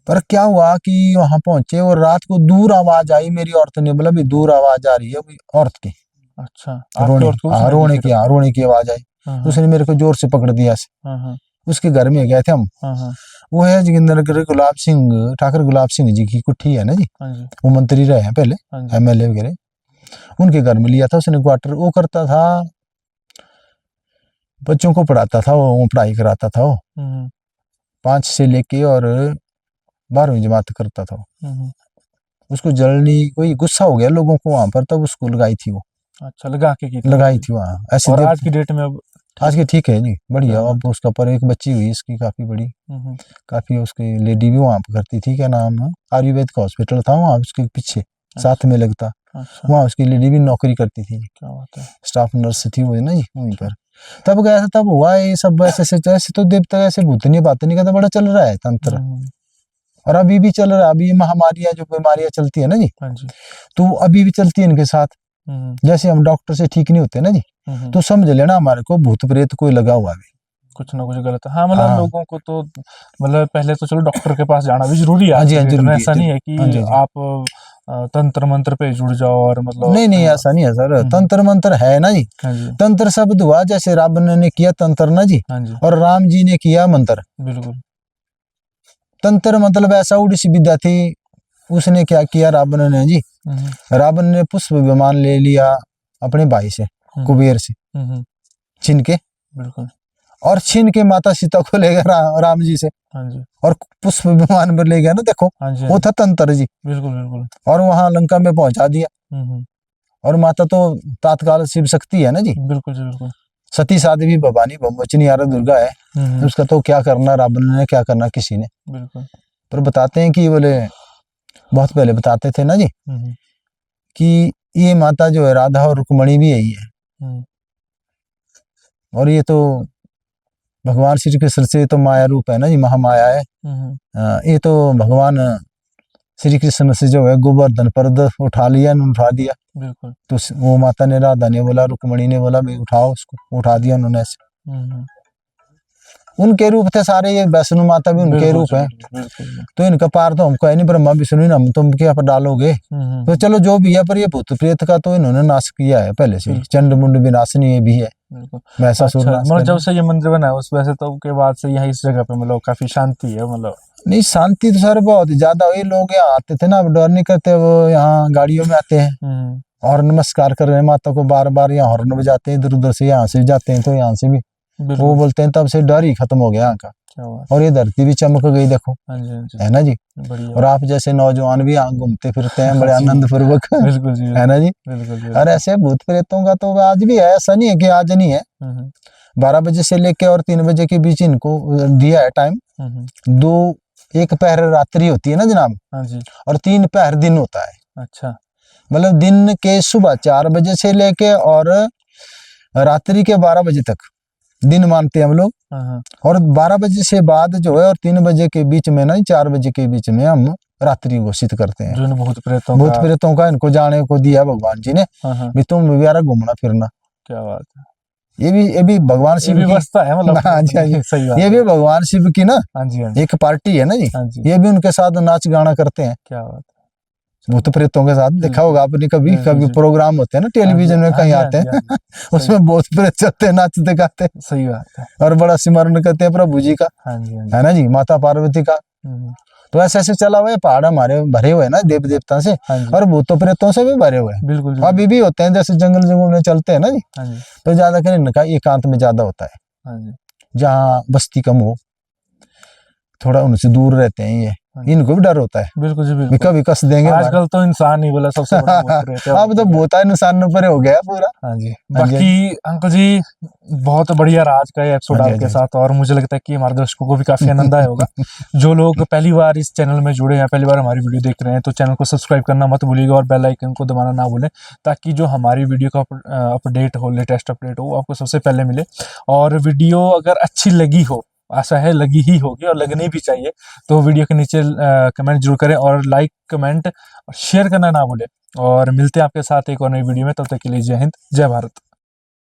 पर क्या हुआ कि वहां पहुंचे और रात को दूर आवाज आई, मेरी औरत ने बोला भी दूर आवाज आ रही है कोई औरत की। अच्छा। रोने की आवाज आई। उसने मेरे को जोर से पकड़ दिया। उसके घर में गए थे हम। वो है जोगिंदर गुलाब सिंह ठाकुर गुलाब सिंह जी की कुट्ठी है ना जी, वो मंत्री रहे हैं पहले, MLA वगैरह, उनके घर में लिया था उसने क्वार्टर। वो करता था, बच्चों को पढ़ाता था, वो पढ़ाई कराता था, वो 5 से लेके और 12वीं जमात करता था। उसको जलनी कोई गुस्सा हो गया लोगों को वहां पर, तब उसको लगाई थी वो। अच्छा, लगाई थी वहाँ ऐसे। और आज की डेट में अब आज के ठीक है जी, बढ़िया। अब उसका पर एक बच्ची हुई इसकी काफी बड़ी, काफी उसकी लेडी भी वहाँ पर करती थी, क्या नाम है, आयुर्वेद का हॉस्पिटल था वहाँ उसके पीछे साथ में लगता, वहाँ उसकी लेडी भी नौकरी करती थी। क्या बात है। स्टाफ नर्स थी वो ना जी वहीं पर। तब गया था, तब हुआ ये सब ऐसे तो देवता ऐसे भूतनी बातनी का तो बड़ा चल रहा है तंत्र, और अभी भी चल रहा है। अभी महामारियां जो बीमारियां चलती है ना जी, तो अभी भी चलती है इनके साथ। जैसे हम डॉक्टर से ठीक नहीं होते ना जी, तो समझ लेना हमारे को भूत प्रेत कोई लगा हुआ है, कुछ ना कुछ गलत है। हाँ मतलब लोगों को तो मतलब पहले तो चलो डॉक्टर के पास जाना भी जरूरी है। हाँ जी, ऐसा नहीं है कि आप तंत्र मंत्र पे जुड़ जाओ और मतलब नहीं ऐसा नहीं है सर। तंत्र मंत्र है ना जी, तंत्र शब्द हुआ जैसे रावण ने किया तंत्र ना जी, और राम जी ने किया मंत्र। बिल्कुल। तंत्र मतलब ऐसा उड़ीसी विद्या थी, उसने क्या किया रावण ने जी, रावण ने पुष्प विमान ले लिया अपने भाई से, कुबेर से छीन के। बिल्कुल। और छीन के माता सीता को ले गया राम जी से, और पुष्प विमान पर ले गया ना, देखो वो था तंत्र जी। बिल्कुल बिल्कुल। और वहां लंका में पहुंचा दिया। और माता तो तत्काल शिव शक्ति है ना जी। बिल्कुल जी बिल्कुल। सती साध्वी भवानी ब्रह्मवचनी आरा दुर्गा है, उसका तो क्या करना रावण ने, क्या करना किसी ने। बिल्कुल। पर बताते हैं कि बोले बहुत पहले बताते थे ना जी कि ये माता जो है राधा और रुक्मणी भी यही है, और ये तो भगवान श्री कृष्ण से तो माया रूप है ना जी, महामाया है। ये तो भगवान श्री कृष्ण से जो है गोवर्धन पर्वत उठा दिया। बिल्कुल। तो वो माता ने, राधा ने बोला, रुक्मणी ने बोला भाई उठाओ उसको, उठा दिया उन्होंने ऐसे। उनके रूप थे सारे, ये वैष्णो माता भी उनके रूप है। तो इनका पार तो हमको है नहीं, ब्रह्मा विष्णु हम तुम क्या पर डालोगे। तो चलो जो भी है, पर ये भूत प्रेत का तो इन्होंने नाश किया है पहले से, चंड मुंड विनाशनी ये भी है। अच्छा, जब से ये मंदिर बना है उस वैसे तो के बाद से यहाँ इस जगह पे मतलब काफी शांति है। मतलब नहीं शांति तो सर बहुत ज्यादा हुई, लोग यहाँ आते थे ना, अब डर नहीं करते, वो यहाँ गाड़ियों में आते हैं और नमस्कार कर रहे हैं माता को, बार बार यहाँ हॉर्न बजाते हैं, इधर उधर से यहाँ से जाते हैं तो यहाँ से भी वो बोलते हैं, तब से डर ही खत्म हो गया यहाँ का। और ये धरती भी चमक गई देखो, है ना जी। और आप जैसे नौजवान भी यहाँ घूमते फिरते हैं बड़े आनंद पूर्वक, है ना जी। और ऐसे भूत प्रेतों का तो आज भी है, ऐसा नहीं है कि आज नहीं है। 12 बजे से लेके और 3 बजे के बीच इनको दिया है टाइम। 1 पहर रात्रि होती है ना जनाब, और 3 पहर दिन होता है। अच्छा, मतलब दिन के सुबह 4 बजे से लेके और रात्रि के 12 बजे तक दिन मानते हैं हम लोग। और 12 बजे से बाद जो है और 3 बजे के बीच में ना, 4 बजे के बीच में हम रात्रि घोषित करते हैं। जो भूत प्रेतों का इनको जाने को दिया भगवान जी ने, भी तुम वगैरह घूमना फिरना। क्या बात है। ये भी भगवान शिव की व्यवस्था है, मतलब हाँ जी, सही बात। ये भी भगवान शिव की ना एक पार्टी है ना जी, ये भी उनके साथ नाच गाना करते हैं। क्या बात है। भूत प्रेतों के साथ देखा होगा आपने, कभी कभी प्रोग्राम होते हैं ना टेलीविजन में, कहीं आते हैं उसमें भूत प्रेत चलते नाचते गाते। सही बात है। और बड़ा स्मरण करते हैं प्रभु जी का, है ना जी, माता पार्वती का। तो ऐसे ऐसे चला हुआ है, पहाड़ हमारे भरे हुए ना देव देवता से, और भूतों प्रेतों से भी भरे हुए हैं। बिल्कुल। अभी भी होते हैं, जैसे जंगल जंगल में चलते हैं ना जी, तो ज्यादा कर इनका एकांत में ज्यादा होता है, जहाँ बस्ती कम हो, थोड़ा उनसे दूर रहते हैं ये, इनको भी डर होता है, बिल्कुल जी बिल्कुल। विका विकस देंगे हमारे। आजकल तो इंसान ही बोला सबसे बड़ा भूत प्रेत है। अब तो बहुत नुकसान ऊपर हो गया पूरा। हाँ जी। हाँ जी, बाकी अंकल जी बहुत बढ़िया रहा आज का ये एपिसोड हाँ जी, आपके हाँ जी। साथ, और मुझे लगता है कि हमारे दर्शकों को भी काफी आनंद आया होगा। जो लोग पहली बार इस चैनल में जुड़े हैं, पहली बार हमारी वीडियो देख रहे हैं, तो चैनल को सब्सक्राइब करना मत भूलिएगा और बेल आइकन को दबाना ना भूलें, ताकि जो हमारी वीडियो का अपडेट हो, लेटेस्ट अपडेट हो, वो आपको सबसे पहले मिले। और वीडियो अगर अच्छी लगी हो, आशा है लगी ही होगी और लगनी भी चाहिए, तो वीडियो के नीचे कमेंट जरूर करें और लाइक कमेंट और शेयर करना ना भूलें। और मिलते हैं आपके साथ एक और नई वीडियो में, तब तक के लिए जय हिंद, जय भारत।